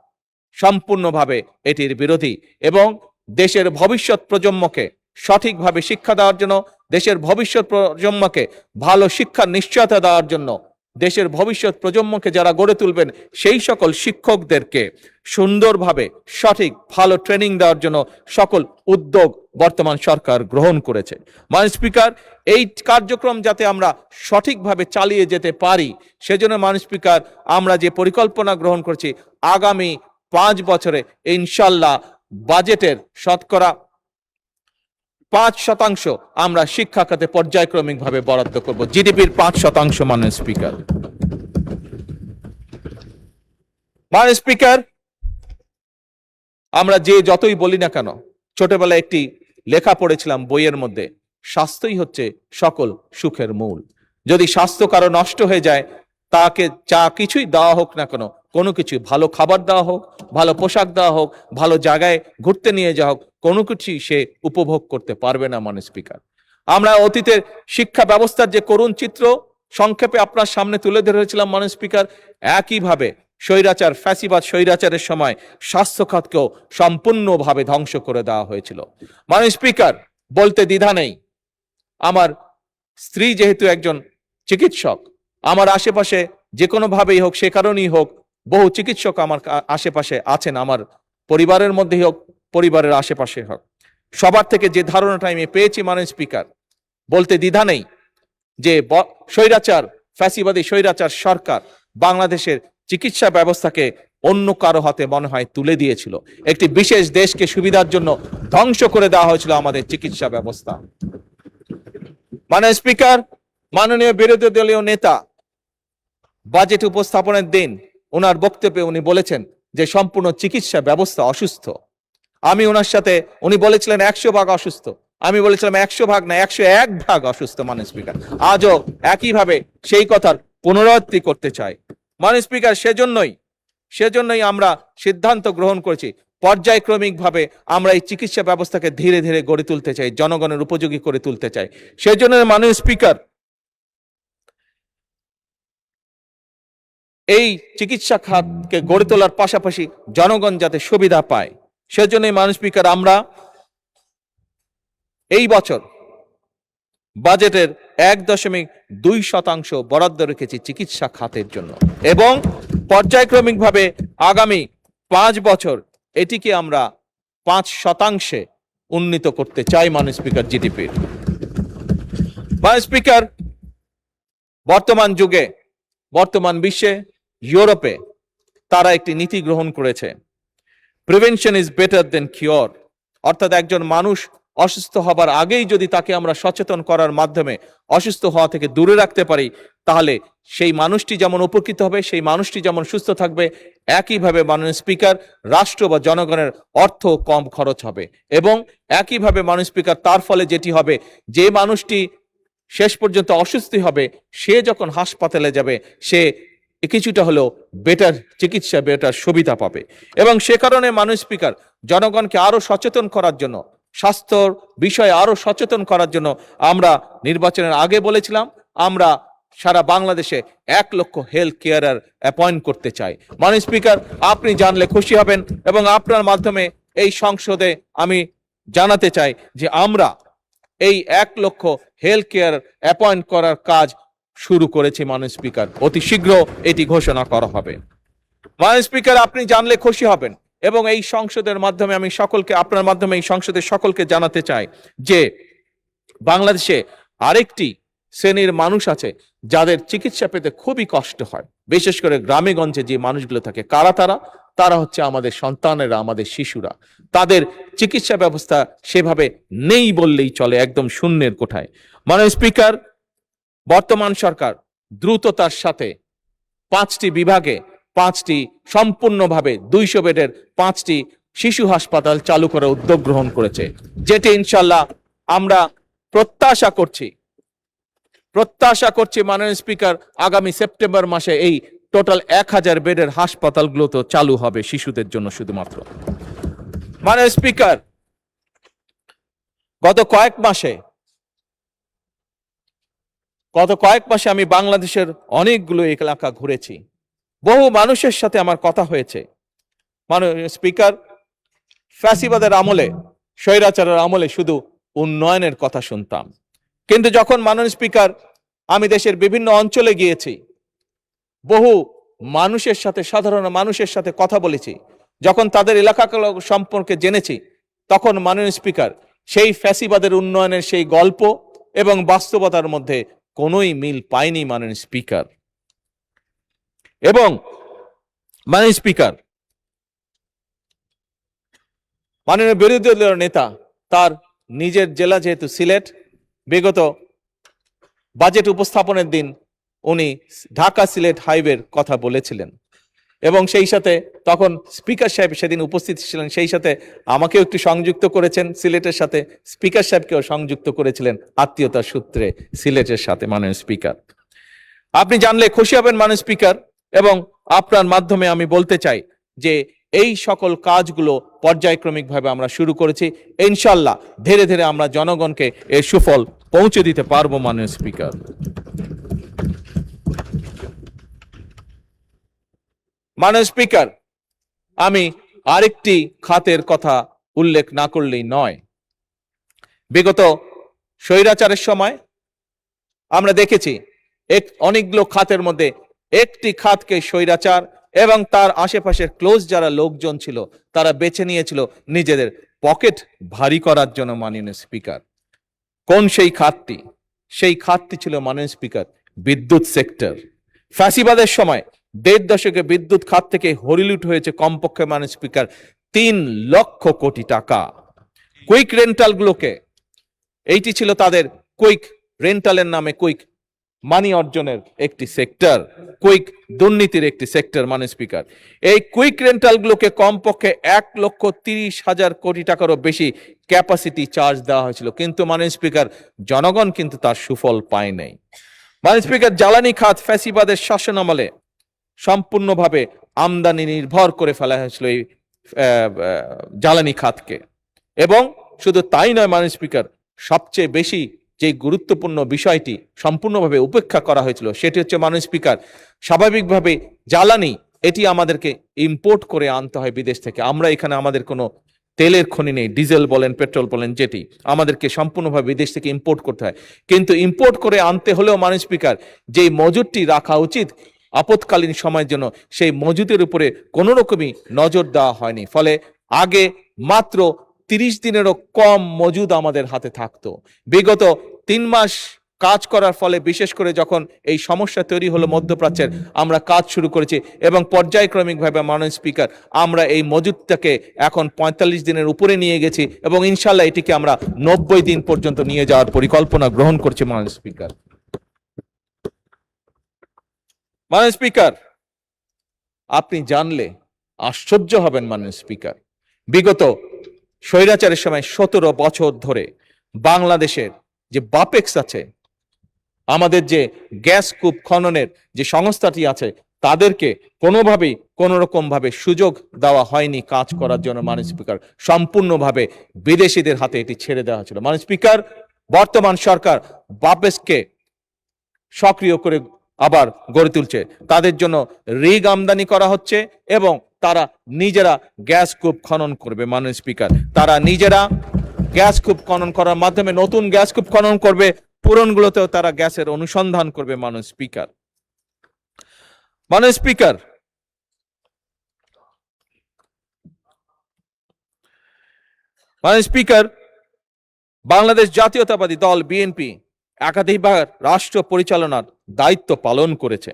সম্পূর্ণভাবে এটির বিরোধী এবং দেশের ভবিষ্যৎ প্রজন্মকে সঠিকভাবে শিক্ষা দেওয়ার জন্য, দেশের ভবিষ্যৎ প্রজন্মকে ভালো শিক্ষার নিশ্চয়তা দেওয়ার জন্য, দেশের ভবিষ্যৎ প্রজন্মকে যারা গড়ে তুলবেন সেই সকল শিক্ষকদেরকে সুন্দরভাবে সঠিক ভালো ট্রেনিং দেওয়ার জন্য সকল উদ্যোগ বর্তমান সরকার গ্রহণ করেছে। মাননীয় স্পিকার, এই কার্যক্রম যাতে আমরা সঠিকভাবে চালিয়ে যেতে পারি, সেজন্য মাননীয় স্পিকার, আমরা যে পরিকল্পনা গ্রহণ করছি, আগামী 5 বছরে ইনশাল্লাহ বাজেটের শতকরা 5% আমরা শিক্ষা খাতে পর্যায়ক্রমিকভাবে বরাদ্দ করব, জিডিপির 5%। মাননীয় স্পিকার, মাননীয় স্পিকার, আমরা যতই বলি না কেন, ছোটবেলায় একটি লেখা পড়েছিলাম বইয়ের মধ্যে, স্বাস্থ্যই হচ্ছে সকল সুখের মূল। যদি স্বাস্থ্য কারো নষ্ট হয়ে যায়, তাকে যা কিছুই দেওয়া হোক না কেন, কোনো কিছু, ভালো খাবার দেওয়া হোক, ভালো পোশাক দেওয়া হোক, ভালো জায়গায় ঘুরতে নিয়ে যাওয়া হোক, কোনো কিছুই সে উপভোগ করতে পারবে না। মাননীয় স্পিকার, আমরা অতীতের শিক্ষা ব্যবস্থার যে করুণ চিত্র সংক্ষেপে আপনার সামনে তুলে ধরেছিলাম। মাননীয় স্পিকার, একইভাবে ফ্যাসিবাদ স্বৈরাচারের সময় স্বাস্থ্য খাতকেও সম্পূর্ণভাবে ধ্বংস করে দেওয়া হয়েছিল। মাননীয় স্পিকার, বলতে দ্বিধা নেই, আমার স্ত্রী যেহেতু একজন চিকিৎসক, আমার আশেপাশে যে কোনো ভাবেই হোক, সে কারণেই হোক, বহু চিকিৎসক আমার আশেপাশে আছেন, আমার পরিবারের মধ্যেই হোক, পরিবারের আশেপাশে হোক। সবার থেকে যে ধারণাটা আমি পেয়েছি মাননীয় স্পিকার, বলতে দ্বিধা নেই যে স্বৈরাচার, ফ্যাসিবাদী স্বৈরাচার সরকার বাংলাদেশের চিকিৎসা ব্যবস্থাকে অন্য কারো হাতে মনে হয় তুলে দিয়েছিল। একটি বিশেষ দেশকে সুবিধার জন্য ধ্বংস করে দেওয়া হয়েছিল আমাদের চিকিৎসা ব্যবস্থা। মাননীয় স্পিকার, মাননীয় বিরোধী দলীয় নেতা বাজেট উপস্থাপনের দিন ওনার বক্তব্যে উনি বলেছেন যে সম্পূর্ণ চিকিৎসা ব্যবস্থা অসুস্থ। আমি ওনার সাথে, উনি বলেছিলেন 100% অসুস্থ, আমি বলেছিলাম 100% না, 101% অসুস্থ মাননীয় স্পিকার। আজও একইভাবে সেই কথার পুনরাবৃত্তি করতে চাই মাননীয় স্পিকার। সেজন্যই আমরা সিদ্ধান্ত গ্রহণ করেছি পর্যায়ক্রমিকভাবে আমরা এই চিকিৎসা ব্যবস্থাকে ধীরে ধীরে গড়ে তুলতে চাই, জনগণের উপযোগী করে তুলতে চাই। সেজন্য মাননীয় স্পিকার, এই চিকিৎসা খাতকে গড়ে তোলার পাশাপাশি জনগণ যাতে সুবিধা পায়, সেজন্যই মাননীয় স্পিকার আমরা এই বছর বাজেটের 1.2% বরাদ্দ রেখেছি চিকিৎসা খাতের জন্য, এবং পর্যায়ক্রমিকভাবে আগামী 5 বছর এটিকে আমরা 5% উন্নীত করতে চাই মাননীয় স্পিকার জিডিপির। মাননীয় স্পিকার, বর্তমান যুগে, বর্তমান বিশ্বে, ইউরোপে তারা একটি নীতি গ্রহণ করেছে, prevention is better then cure. অর্থাৎ একজন মানুষ অসুস্থ হবার আগেই যদি তাকে আমরা সচেতন করার মাধ্যমে অসুস্থ হওয়া থেকে দূরে রাখতে পারি, তাহলে সেই মানুষটি যেমন উপকৃত হবে, সেই মানুষটি যেমন সুস্থ থাকবে, একইভাবে মাননীয় স্পিকার রাষ্ট্র বা জনগণের অর্থ কম খরচ হবে। এবং একইভাবে মাননীয় স্পিকার, তার ফলে যেটি হবে, যে মানুষটি শেষ পর্যন্ত অসুস্থ হবে, সে যখন হাসপাতালে যাবে, সে কিছুটা হলেও বেটার চিকিৎসা, বেটার সুবিধা পাবে। এবং সে কারণে মাননীয় স্পিকার, জনগণকে আরো সচেতন করার জন্য, স্বাস্থ্যর বিষয়ে আরো সচেতন করার জন্য আমরা নির্বাচনের আগে বলেছিলাম আমরা সারা বাংলাদেশে 1 লক্ষ হেলথ কেয়ারার অ্যাপয়েন্ট করতে চাই। মাননীয় স্পিকার, আপনি জানলে খুশি হবেন, এবং আপনার মাধ্যমে এই সংসদে আমি জানাতে চাই যে আমরা এই 1 লক্ষ হেলথ কেয়ার অ্যাপয়েন্ট করার কাজ শুরু করেছি মাননীয় স্পিকার, অতি শীঘ্র এটি ঘোষণা করা হবে। মাননীয় স্পিকার, আপনি জানলে খুশি হবেন, এবং এই সংসদের মাধ্যমে আমি সকলকে, আপনার মাধ্যমে এই সংসদের সকলকে জানাতে চাই যে বাংলাদেশে আরেকটি শ্রেণীর মানুষ আছে যাদের চিকিৎসা পেতে খুবই কষ্ট হয়, বিশেষ করে গ্রামে গঞ্জে যে মানুষগুলো থাকে। কারা তারা? তারা হচ্ছে আমাদের সন্তানেরা, আমাদের শিশুরা। তাদের চিকিৎসা ব্যবস্থা সেভাবে নেই বললেই চলে, একদম শূন্যের কোঠায়। মাননীয় স্পিকার, বর্তমান সরকার দ্রুততার সাথে 5টি বিভাগে 5টি সম্পূর্ণভাবে 200 বেডের 5টি শিশু হাসপাতাল চালু করার উদ্যোগ গ্রহণ করেছে, যেটি ইনশাল্লাহ আমরা প্রত্যাশা করছি মাননীয় স্পিকার, আগামী সেপ্টেম্বর মাসে এই টোটাল 1000 বেডের হাসপাতালগুলো তো চালু হবে শিশুদের জন্য শুধুমাত্র। মাননীয় স্পিকার, গত কয়েক মাসে আমি বাংলাদেশের অনেকগুলো এলাকা ঘুরেছি, বহু মানুষের সাথে আমার কথা হয়েছে। মাননীয় স্পিকার, ফ্যাসিবাদের আমলে, স্বৈরাচারের আমলে শুধু উন্নয়নের কথা শুনতাম, কিন্তু যখন মাননীয় স্পিকার আমি দেশের বিভিন্ন অঞ্চলে গিয়েছি, বহু মানুষের সাথে, সাধারণ মানুষের সাথে কথা বলেছি, যখন তাদের এলাকাগুলো সম্পর্কে জেনেছি, তখন মাননীয় স্পিকার সেই ফ্যাসিবাদের উন্নয়নের সেই গল্প এবং বাস্তবতার মধ্যে কোনোই মিল পাইনি মাননীয় স্পিকার। এবং মাননীয় স্পিকার, মাননীয় বিরোধী দলের নেতা তার নিজের জেলা যেহেতু সিলেট, বিগত বাজেট উপস্থাপনের দিন উনি ঢাকা সিলেট হাইওয়ের কথা বলেছিলেন, এবং সেই সাথে তখন স্পিকার সাহেব সেদিন উপস্থিত ছিলেন, সেই সাথে আমাকেও একটু সংযুক্ত করেছেন সিলেটের সাথে, স্পিকার সাহেবকেও সংযুক্ত করেছিলেন আত্মীয়তার সূত্রে সিলেটের সাথে। মাননীয় স্পিকার, আপনি জানলে খুশি হবেন মাননীয় স্পিকার, এবং আপনার মাধ্যমে আমি বলতে চাই যে এই সকল কাজগুলো পর্যায়ক্রমিকভাবে আমরা শুরু করেছি, ইনশাল্লাহ ধীরে ধীরে আমরা জনগণকে এর সুফল পৌঁছে দিতে পারবো মাননীয় স্পিকার। মাননীয় স্পিকার, আমি আরেকটি খাতের কথা উল্লেখ না করলেই নয়। বিগত স্বৈরাচারের সময় আমরা দেখেছি অনেকগুলো খাতের মধ্যে একটি খাতকে স্বৈরাচার এবং তার আশেপাশের ক্লোজ যারা লোকজন ছিল তারা বেছে নিয়েছিল নিজেদের পকেট ভারী করার জন্য। মাননীয় স্পিকার, কোন সেই খাতটি? সেই খাতটি ছিল মাননীয় স্পিকার বিদ্যুৎ সেক্টর। ফ্যাসিবাদের সময় 1.5 দশকে বিদ্যুৎ খাত থেকে হরিলুট হয়েছে কমপক্ষে মাননীয় স্পিকার 3 লক্ষ কোটি টাকা। কুইক রেন্টাল গুলোকে, এইটি ছিল তাদের কুইক রেন্টালের নামে কুইক মানি অর্জনের একটি সেক্টর, কুইক দুর্নীতির একটি সেক্টর। মাননীয় স্পিকার, এই কুইক রেন্টাল গুলোকে কমপক্ষে 1,30,000 কোটি টাকারও বেশি ক্যাপাসিটি চার্জ দেওয়া হয়েছিল, কিন্তু মাননীয় স্পিকার জনগণ কিন্তু তার সুফল পায় নাই। মাননীয় স্পিকার, জ্বালানি খাত ফ্যাসিবাদের শাসন আমলে সম্পূর্ণভাবে আমদানি নির্ভর করে ফেলা হয়েছিল এই জ্বালানি খাতকে। এবং শুধু তাই নয় মাননীয় স্পিকার, সবচেয়ে বেশি যে গুরুত্বপূর্ণ বিষয়টি সম্পূর্ণভাবে উপেক্ষা করা হয়েছিল সেটি হচ্ছে মাননীয় স্পিকার, স্বাভাবিকভাবে জ্বালানি এটি আমাদেরকে ইম্পোর্ট করে আনতে হয় বিদেশ থেকে। আমরা এখানে আমাদের কোনো তেলের খনি নেই, ডিজেল বলেন পেট্রোল বলেন, যেটি আমাদেরকে সম্পূর্ণভাবে বিদেশ থেকে ইম্পোর্ট করতে হয়। কিন্তু ইম্পোর্ট করে আনতে হলেও মাননীয় স্পিকার, যেই মজুদটি রাখা উচিত আপৎকালীন সময়ের জন্য, সেই মজুদের উপরে কোনো রকমই নজর দেওয়া হয়নি। ফলে আগে মাত্র 30 দিনেরও কম মজুদ আমাদের হাতে থাকতো। বিগত 3 মাস কাজ করার ফলে, বিশেষ করে যখন এই সমস্যা তৈরি হলো মধ্যপ্রাচ্যের, আমরা কাজ শুরু করেছি এবং পর্যায়ক্রমিকভাবে মাননীয় স্পিকার আমরা এই মজুদটাকে এখন 45 দিনের উপরে নিয়ে গেছি এবং ইনশাল্লাহ এটিকে আমরা 90 দিন পর্যন্ত নিয়ে যাওয়ার পরিকল্পনা গ্রহণ করছি। মাননীয় স্পিকার, মাননীয় স্পিকার, আপনি জানলে আশ্চর্য হবেন মাননীয় স্পিকার, বিগত স্বৈরাচারের সময় 17 বছর ধরে বাংলাদেশের যে বাপেক্স আছে, আমাদের যে গ্যাস কূপ খননের যে সংস্থাটি আছে, তাদেরকে কোনোভাবেই কোনো রকম ভাবে সুযোগ দেওয়া হয়নি কাজ করার জন্য। মাননীয় স্পিকার, সম্পূর্ণভাবে বিদেশিদের হাতে এটি ছেড়ে দেওয়া হয়েছিল। মাননীয় স্পিকার, বর্তমান সরকার বাপেক্সকে সক্রিয় করে আবার গড়ে তুলছে, তাদের জন্য রিগ আমদানি করা হচ্ছে এবং তারা নিজেরা গ্যাস কূপ খনন করবে। মাননীয় স্পিকার, তারা নিজেরা গ্যাস কূপ খনন করার মাধ্যমে নতুন গ্যাস কূপ খনন করবে, পুরনগুলোতেও তারা গ্যাসের অনুসন্ধান করবে। মাননীয় স্পিকার, মাননীয় স্পিকার, মাননীয় স্পিকার, বাংলাদেশ জাতীয়তাবাদী দল বিএনপি একাধিকবার রাষ্ট্র পরিচালনার দায়িত্ব পালন করেছে।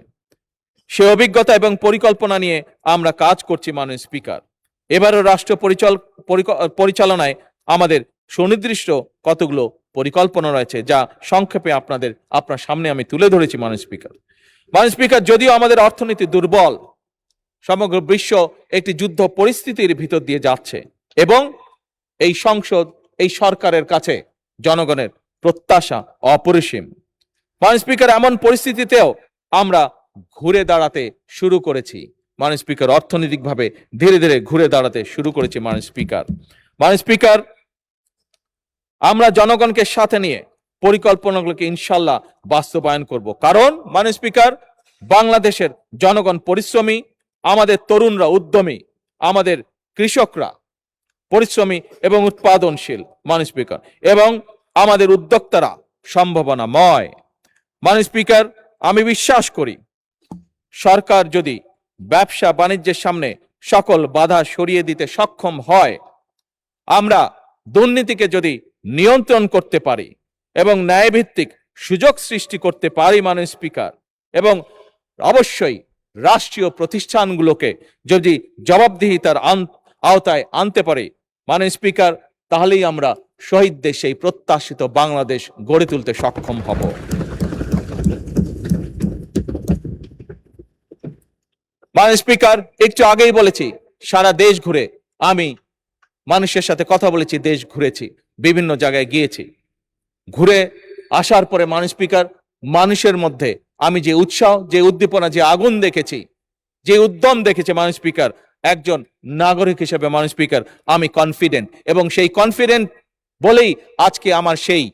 সে অভিজ্ঞতা এবং পরিকল্পনা নিয়ে আমরা কাজ করছি। মাননীয় স্পিকার, এবারও রাষ্ট্র পরিচালনায় আমাদের সুনির্দিষ্ট কতগুলো পরিকল্পনা রয়েছে, যা সংক্ষেপে আপনার সামনে আমি তুলে ধরেছি। মাননীয় স্পিকার, মাননীয় স্পিকার, যদিও আমাদের অর্থনীতি দুর্বল, সমগ্র বিশ্ব একটি যুদ্ধ পরিস্থিতির ভিতর দিয়ে যাচ্ছে এবং এই সংসদ, এই সরকারের কাছে জনগণের প্রত্যাশা অপরিসীম। মাননীয় স্পিকার, এমন পরিস্থিতিতেও আমরা ঘুরে দাঁড়াতে শুরু করেছি। মাননীয় স্পিকার, অর্থনৈতিকভাবে ধীরে ধীরে ঘুরে দাঁড়াতে শুরু করেছি। মাননীয় স্পিকার, মাননীয় স্পিকার, আমরা জনগণকে সাথে নিয়ে পরিকল্পনাগুলোকে ইনশাল্লাহ বাস্তবায়ন করব। কারণ মাননীয় স্পিকার, বাংলাদেশের জনগণ পরিশ্রমী, আমাদের তরুণরা উদ্যমী, আমাদের কৃষকরা পরিশ্রমী এবং উৎপাদনশীল। মাননীয় স্পিকার, এবং আমাদের উদ্যোক্তারা সম্ভাবনাময়। মাননীয় স্পিকার, আমি বিশ্বাস করি সরকার যদি ব্যবসা বাণিজ্যের সামনে সকল বাধা সরিয়ে দিতে সক্ষম হয়, আমরা দুর্নীতিকে যদি নিয়ন্ত্রণ করতে পারি এবং ন্যায়ভিত্তিক সুযোগ সৃষ্টি করতে পারি মাননীয় স্পিকার, এবং অবশ্যই রাষ্ট্রীয় প্রতিষ্ঠানগুলোকে যদি জবাবদিহিতার আওতায় আনতে পারি মাননীয় স্পিকার, তাহলেই আমরা শহীদদের সেই প্রত্যাশিত বাংলাদেশ গড়ে তুলতে সক্ষম হব। মাননীয় স্পিকার, একটু আগেই বলেছি সারা দেশ ঘুরে আমি মানুষের সাথে কথা বলেছি, দেশ ঘুরেছি, বিভিন্ন জায়গায় গিয়েছি। ঘুরে আসার পরে মাননীয় স্পিকার, মানুষের মধ্যে আমি যে উৎসাহ, যে উদ্দীপনা, যে আগুন দেখেছি, যে উদ্যম দেখেছি মাননীয় স্পিকার, একজন নাগরিক হিসেবে মাননীয় স্পিকার আমি কনফিডেন্ট, এবং সেই কনফিডেন্ট বলেই আজকে আমার সেই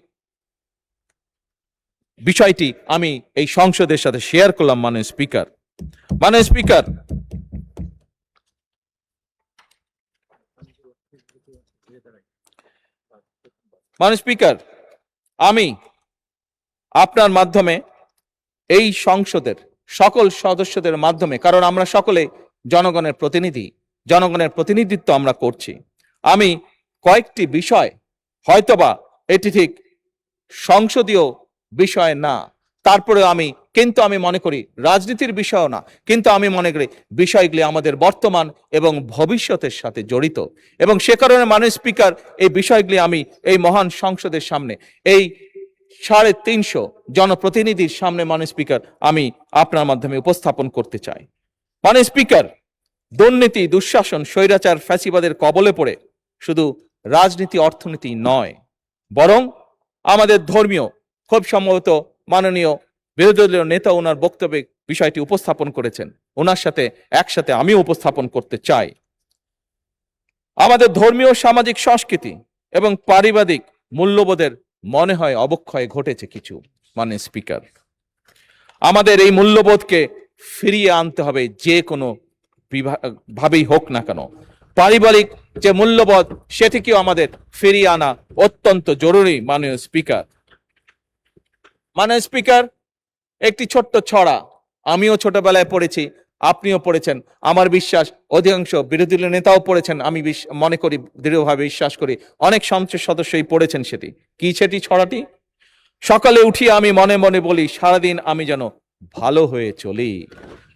বিষয়টি আমি এই সংসদের সাথে শেয়ার করলাম। মাননীয় স্পিকার, মাননীয় স্পিকার, মাননীয় স্পিকার, আমি আপনার মাধ্যমে এই সংসদের সকল সদস্যদের মাধ্যমে, কারণ আমরা সকলে জনগণের প্রতিনিধি, জনগণের প্রতিনিধিত্ব আমরা করছি, আমি কয়েকটি বিষয়, হয়তোবা এটি ঠিক সংসদীয় বিষয় না, তারপরে আমি মনে করি রাজনীতির বিষয়ও না, কিন্তু আমি মনে করি বিষয়গুলি আমাদের বর্তমান এবং ভবিষ্যতের সাথে জড়িত, এবং সে কারণে মাননীয় স্পিকার এই বিষয়গুলি আমি এই মহান সংসদের সামনে, এই 350 জনপ্রতিনিধির সামনে মাননীয় স্পিকার আমি আপনার মাধ্যমে উপস্থাপন করতে চাই। মাননীয় স্পিকার, দুর্নীতি, দুঃশাসন, স্বৈরাচার, ফ্যাসিবাদের কবলে পড়ে শুধু রাজনীতি, অর্থনীতি নয়, বরং আমাদের ধর্মীয়, খুব সম্ভবত মাননীয় বিরোধী দলীয় নেতা ওনার বক্তব্যে বিষয়টি উপস্থাপন করেছেন, ওনার সাথে একসাথে আমিও উপস্থাপন করতে চাই। আমাদের ধর্মীয়, সামাজিক, সংস্কৃতি এবং পারিবারিক মূল্যবোধের মনে হয় অবক্ষয় ঘটেছে কিছু। মাননীয় স্পিকার, আমাদের এই মূল্যবোধকে ফিরিয়ে আনতে হবে, যে কোনো ভাবেই হোক না কেন। পারিবারিক যে মূল্যবোধ, সেটিকেও আমাদের ফিরিয়ে আনা অত্যন্ত জরুরি। মাননীয় স্পিকার, একটি ছোট্ট ছড়া আমিও ছোটবেলায় পড়েছি, আপনিও পড়েছেন, আমার বিশ্বাস অধিকাংশ বিরোধী দলীয় নেতাও পড়েছেন, আমি মনে করি, দৃঢ়ভাবে বিশ্বাস করি অনেক সংসদ সদস্যই পড়েছেন। সেটি ছড়াটি? সকালে উঠি আমি মনে মনে বলি, সারাদিন আমি যেন ভালো হয়ে চলি।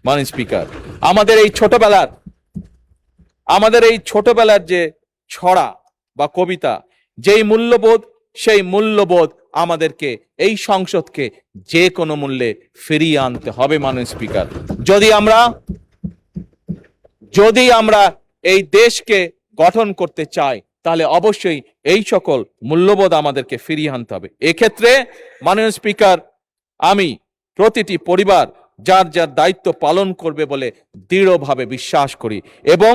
মাননীয় স্পিকার, আমাদের এই ছোটবেলার যে ছড়া বা কবিতা, যেই মূল্যবোধ, সেই মূল্যবোধ আমাদেরকে, এই সংসদকে যে কোনো মূল্যে ফিরিয়ে আনতে হবে। মাননীয় স্পিকার, যদি আমরা এই দেশকে গঠন করতে চাই, তাহলে অবশ্যই এই সকল মূল্যবোধ আমাদেরকে ফিরিয়ে আনতে হবে। এক্ষেত্রে মাননীয় স্পিকার, আমি প্রতিটি পরিবার যার যার দায়িত্ব পালন করবে বলে দৃঢ়ভাবে বিশ্বাস করি, এবং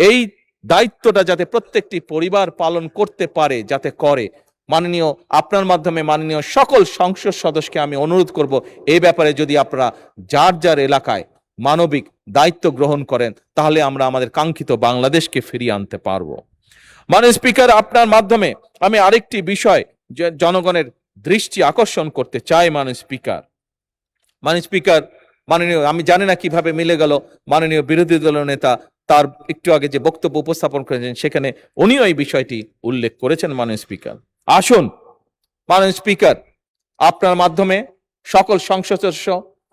এই দায়িত্বটা যাতে প্রত্যেকটি পরিবার পালন করতে পারে, যাতে করে। মাননীয়, আপনার মাধ্যমে মাননীয় সকল সংসদ সদস্যকে আমি অনুরোধ করব, এই ব্যাপারে যদি আপনারা যার যার এলাকায় মানবিক দায়িত্ব গ্রহণ করেন, তাহলে আমরা আমাদের কাঙ্ক্ষিত বাংলাদেশকে ফিরিয়ে আনতে পারবো। মাননীয় স্পিকার, আপনার মাধ্যমে আমি আরেকটি বিষয় জনগণের দৃষ্টি আকর্ষণ করতে চাই। মাননীয় স্পিকার, আমি জানি না কিভাবে মিলে গেল, মাননীয় বিরোধী দলীয় নেতা তার একটু আগে যে বক্তব্য উপস্থাপন করেছেন, সেখানে উনিও এই বিষয়টি উল্লেখ করেছেন। মাননীয় স্পিকার, আসুন মাননীয় স্পিকার, আপনার মাধ্যমে সকল সংসদ সদস্য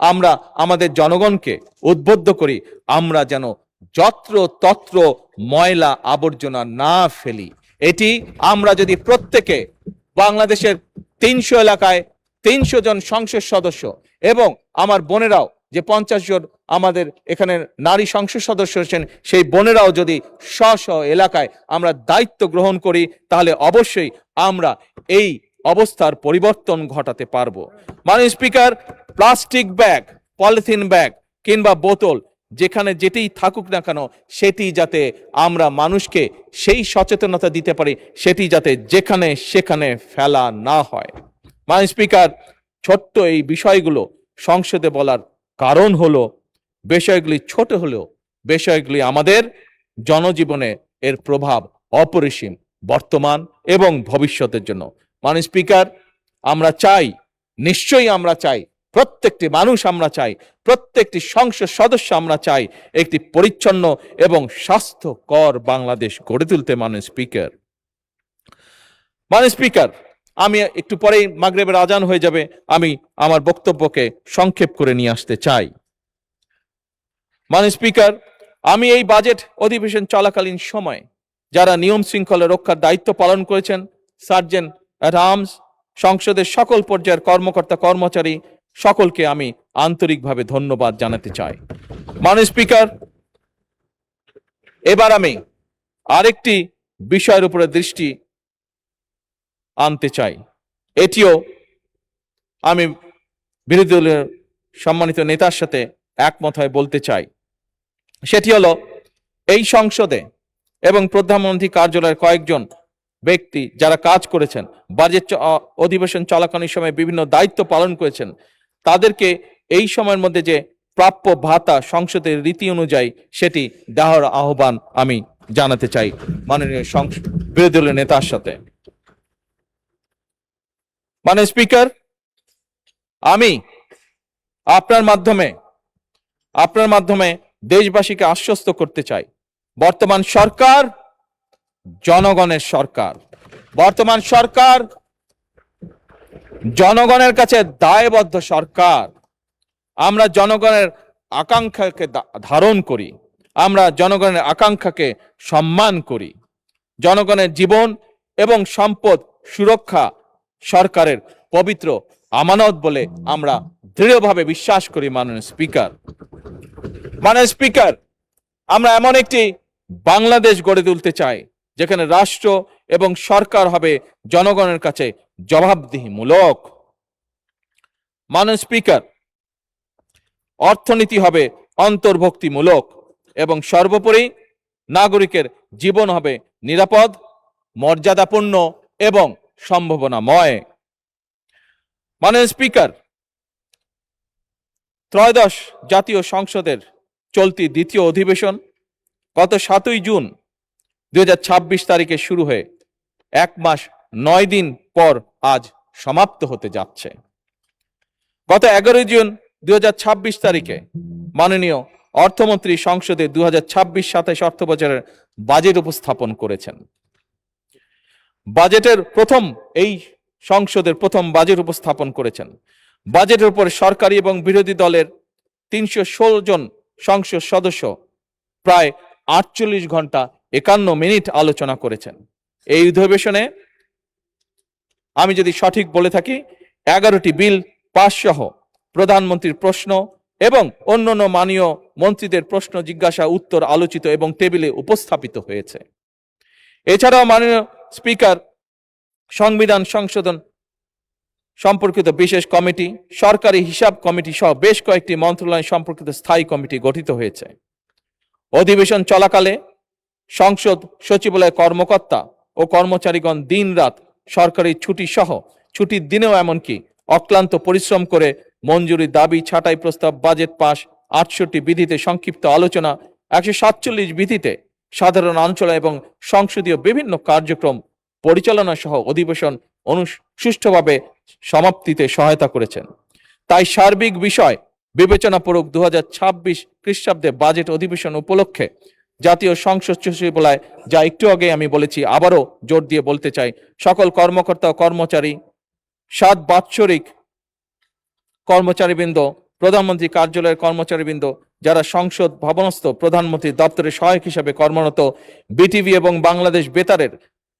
আমরা আমাদের জনগণকে উদ্বুদ্ধ করি, আমরা যেন যত্র তত্র ময়লা আবর্জনা না ফেলি। এটি আমরা যদি প্রত্যেকে, বাংলাদেশের 300 এলাকায় 300 জন সংসদ সদস্য, এবং আমার বোনেরাও যে 50 জন আমাদের এখানে নারী সংসদ সদস্য আছেন, সেই বোনেরাও যদি স্ব এলাকায় আমরা দায়িত্ব গ্রহণ করি, তাহলে অবশ্যই আমরা এই অবস্থার পরিবর্তন ঘটাতে পারবো। মাননীয় speaker, plastic bag, polythene bag কিংবা বোতল, যেখানে যেটিই থাকুক না কেন, সেটি যাতে আমরা মানুষকে সেই সচেতনতা দিতে পারি, সেটি যাতে যেখানে সেখানে ফেলা না হয়। মাননীয় স্পিকার, ছোট্ট এই বিষয়গুলো সংসদে বলার কারণ হলো, বিষয়গুলি ছোট হলেও বিষয়গুলি আমাদের জনজীবনে এর প্রভাব অপরিসীম, বর্তমান এবং ভবিষ্যতের জন্য। মাননীয় স্পিকার, আমরা চাই, নিশ্চয়ই আমরা চাই, প্রত্যেকটি মানুষ আমরা চাই, প্রত্যেকটি সংসদ সদস্য আমরা চাই একটি পরিচ্ছন্ন এবং স্বাস্থ্যকর বাংলাদেশ গড়ে তুলতে। মাননীয় স্পিকার, আমি একটু পরেই মাগরিবের আজান হয়ে যাবে, আমি আমার বক্তব্যকে সংক্ষেপ করে নিয়ে আসতে চাই। মাননীয় স্পিকার, আমি এই বাজেট অধিবেশন চলাকালীন সময় যারা নিয়ম শৃঙ্খলা রক্ষার দায়িত্ব পালন করেছেন, সার্জেন্ট অ্যাট আর্মস, সংসদের সকল পর্যায়ের কর্মকর্তা কর্মচারী সকলকে আমি আন্তরিকভাবে ধন্যবাদ জানাতে চাই। মাননীয় স্পিকার, এবার আমি আরেকটি বিষয়ের উপরে দৃষ্টি আনতে চাই, এটিও আমি বিরোধী দলের সম্মানিত নেতার সাথে একমত হয়ে বলতে চাই। সেটি হলো, এই সংসদে এবং প্রধানমন্ত্রী কার্যালয়ের কয়েকজন ব্যক্তি যারা কাজ করেছেন, বাজেট অধিবেশন চলাকালীন সময় বিভিন্ন দায়িত্ব পালন করেছেন, তাদেরকে এই সময়ের মধ্যে যে প্রাপ্য ভাতা সংসদের রীতি অনুযায়ী সেটি দেওয়ার আহ্বান আমি জানাতে চাই মাননীয় বিরোধী দলের নেতার সাথে। মাননীয় স্পিকার, আমি আপনার মাধ্যমে দেশবাসীকে আশ্বস্ত করতে চাই, বর্তমান সরকার জনগণের সরকার। বর্তমান সরকার জনগণের কাছে দায়বদ্ধ সরকার। আমরা জনগণের আকাঙ্ক্ষাকে ধারণ করি, আমরা জনগণের আকাঙ্ক্ষাকে সম্মান করি। জনগণের জীবন এবং সম্পদ সুরক্ষা সরকারের পবিত্র আমানত বলে আমরা দৃঢ়ভাবে বিশ্বাস করি। মাননীয় স্পিকার, আমরা এমন একটি বাংলাদেশ গড়ে তুলতে চাই যেখানে রাষ্ট্র এবং সরকার হবে জনগণের কাছে জবাবদিহিমূলক। মাননীয় স্পিকার, অর্থনীতি হবে অন্তর্ভুক্তিমূলক এবং সর্বোপরি নাগরিকের জীবন হবে নিরাপদ, মর্যাদাপূর্ণ এবং সম্ভাবনাময়। মাননীয় স্পিকার, ত্রয়োদশ জাতীয় সংসদের চলতি দ্বিতীয় অধিবেশন গত 7ই জুন 2026 তারিখে শুরু হয়ে 1 মাস 9 দিন পর আজ সমাপ্ত হতে যাচ্ছে। গত 11 জুন 2026 তারিখে মাননীয় অর্থমন্ত্রী সংসদে 2026-27 অর্থ বছরের বাজেট উপস্থাপন করেছেন। এই সংসদের প্রথম বাজেট উপস্থাপন করেছেন। বাজেটের উপর সরকারি এবং বিরোধী দলের 316 জন সংসদ সদস্য প্রায় 48 ঘন্টা 51 মিনিট আলোচনা করেছেন। এই অধিবেশনে আমি যদি সঠিক বলে থাকি 11টি বিল পাস সহ প্রধানমন্ত্রীর প্রশ্ন এবং অন্যান্য মাননীয় মন্ত্রীদের প্রশ্ন জিজ্ঞাসা উত্তর আলোচিত এবং টেবিলে উপস্থাপিত হয়েছে। এছাড়াও মাননীয় স্পিকার, সংবিধান সংশোধন সম্পর্কিত বিশেষ কমিটি, সরকারি হিসাব কমিটি সহ বেশ কয়েকটি মন্ত্রণালয় সম্পর্কিত স্থায়ী কমিটি গঠিত হয়েছে। অধিবেশন চলাকালে সংসদ সচিবালয় কর্মকর্তা ও কর্মচারীগণ দিনরাত সরকারি ছুটি সহ ছুটির দিনেও এমনকি অক্লান্ত পরিশ্রম করে মঞ্জুরির দাবি, ছাঁটাই প্রস্তাব, বাজেট পাস, 68 বিধিতে সংক্ষিপ্ত আলোচনা, 147 বিধিতে সাধারণ আলোচনা এবং সংসদীয় বিভিন্ন কার্যক্রম পরিচালনা সহ অধিবেশন সুষ্ঠুভাবে সমাপ্তিতে সহায়তা করেছেন। তাই সার্বিক বিষয় বিবেচনাপূর্বক 2026 খ্রিস্টাব্দে বাজেট অধিবেশন উপলক্ষে জাতীয় সংসদ সচিবালয়, যা একটু আগে আমি বলেছি, আবারও জোর দিয়ে বলতে চাই, সকল কর্মকর্তা ও কর্মচারী, 7 বাৎসরিক কর্মচারীবৃন্দ, প্রধানমন্ত্রী কার্যালয়ের কর্মচারীবৃন্দ, যারা সংসদ ভবনস্থ প্রধানমন্ত্রী দপ্তরে সহায়ক হিসেবে কর্মরত, বিটিভি এবং বাংলাদেশ বেতারের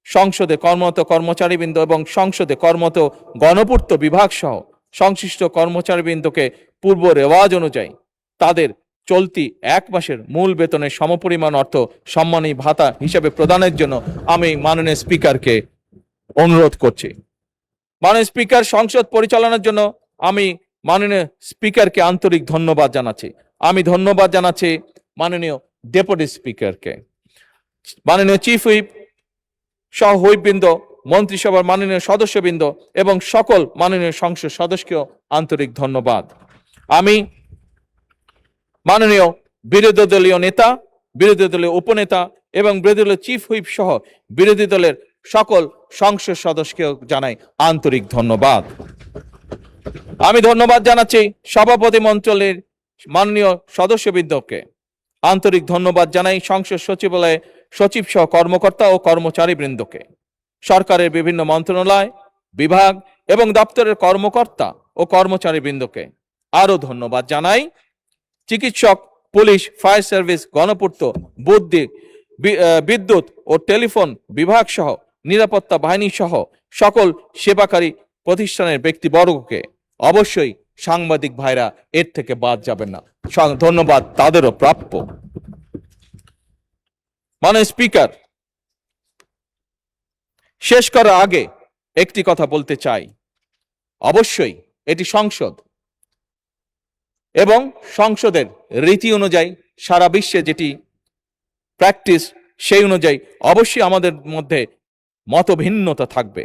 সংসদে কর্মরত কর্মচারীবৃন্দ এবং সংসদে কর্মরত গণপূর্ত বিভাগ সহ সংশ্লিষ্ট কর্মচারীবৃন্দকে পূর্ব রেওয়াজ অনুযায়ী তাদের চলতি 1 মাসের মূল বেতনের সমপরিমাণ অর্থ সম্মানী ভাতা হিসেবে প্রদানের জন্য আমি মাননীয় স্পিকারকে অনুরোধ করছি। মাননীয় স্পিকার, সংসদ পরিচালনার জন্য আমি মাননীয় স্পিকারকে আন্তরিক ধন্যবাদ জানাচ্ছি। আমি ধন্যবাদ জানাচ্ছি মাননীয় ডেপুটি স্পিকারকে, মাননীয় চিফ হুইপ সহ হুইপবৃন্দ, মন্ত্রিসভার মাননীয় সদস্যবৃন্দ এবং সকল মাননীয় সংসদ সদস্যকেও আন্তরিক ধন্যবাদ। আমি মাননীয় বিরোধী দলীয় নেতা, বিরোধী দলীয় উপনেতা এবং বিরোধী দলের চিফ হুইপ সহ বিরোধী দলের সকল সংসদ সদস্যকেও জানাই আন্তরিক ধন্যবাদ। আমি ধন্যবাদ জানাচ্ছি সভাপতি মণ্ডলীর মাননীয় সদস্যবৃন্দকে, আন্তরিক ধন্যবাদ জানাই সংসদ সচিবালয়ে সচিব সহ কর্মকর্তা ও কর্মচারীবৃন্দকে, সরকারের বিভিন্ন মন্ত্রণালয়, বিভাগ এবং দপ্তরের কর্মকর্তা ও কর্মচারীবৃন্দকে। আরো ধন্যবাদ জানাই চিকিৎসক, পুলিশ, ফায়ার সার্ভিস, গণপূর্ত, বিদ্যুৎ ও টেলিফোন বিভাগ সহ নিরাপত্তা বাহিনী সহ সকল সেবাকারী প্রতিষ্ঠানের ব্যক্তিবর্গকে। অবশ্যই সাংবাদিক ভাইরা এর থেকে বাদ যাবেন না, ধন্যবাদ তাদেরও প্রাপ্য। মাননীয় স্পিকার, শেষ করার আগে একটি কথা বলতে চাই। অবশ্যই এটি সংসদ এবং সংসদের রীতি অনুযায়ী সারা বিশ্বে যেটি প্র্যাকটিস, সেই অনুযায়ী অবশ্যই আমাদের মধ্যে মতভিন্নতা থাকবে,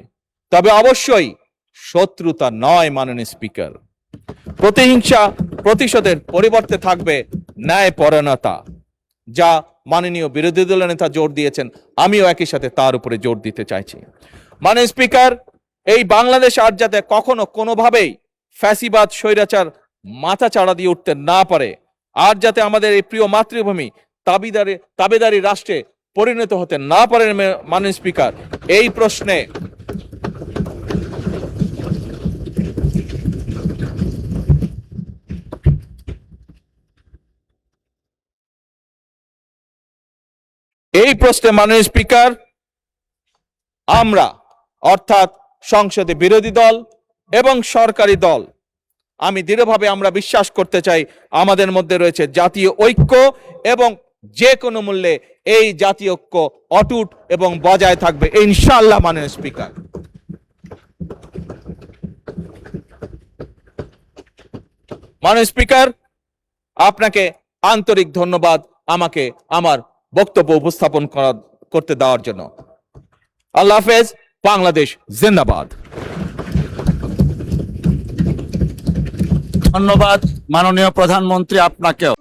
তবে অবশ্যই শত্রুতা নয়। মাননীয় স্পিকার, প্রতিহিংসা প্রতিশোধের পরিবর্তে থাকবে ন্যায়পরায়ণতা, যা মাননীয় বিরোধী দলের নেতা জোর দিয়েছেন, আমিও একই সাথে তার উপরে জোর দিতে চাইছি। মাননীয় স্পিকার, এই বাংলাদেশ আর যাতে কখনো কোনোভাবেই ফ্যাসিবাদ স্বৈরাচার মাথা চাড়া দিয়ে উঠতে না পারে, আর যাতে আমাদের এই প্রিয় মাতৃভূমি তাবেদারি রাষ্ট্রে পরিণত হতে না পারে, মাননীয় স্পিকার, এই প্রশ্নে মাননীয় স্পিকার, আমরা অর্থাৎ সংসদে বিরোধী দল এবং সরকারি দল, আমি দৃঢ়ভাবে আমরা বিশ্বাস করতে চাই আমাদের মধ্যে রয়েছে জাতীয় ঐক্য, এবং যে কোনো মূল্যে এই জাতীয় ঐক্য অটুট এবং বজায় থাকবে ইনশাআল্লাহ। মাননীয় স্পিকার, মাননীয় স্পিকার, আপনাকে আন্তরিক ধন্যবাদ আমাকে আমার বক্তব্য উপস্থাপন করতে দেওয়ার জন্য। আল্লাহ হাফেজ। বাংলাদেশ জিন্দাবাদ। ধন্যবাদ মাননীয় প্রধানমন্ত্রী আপনাকেও।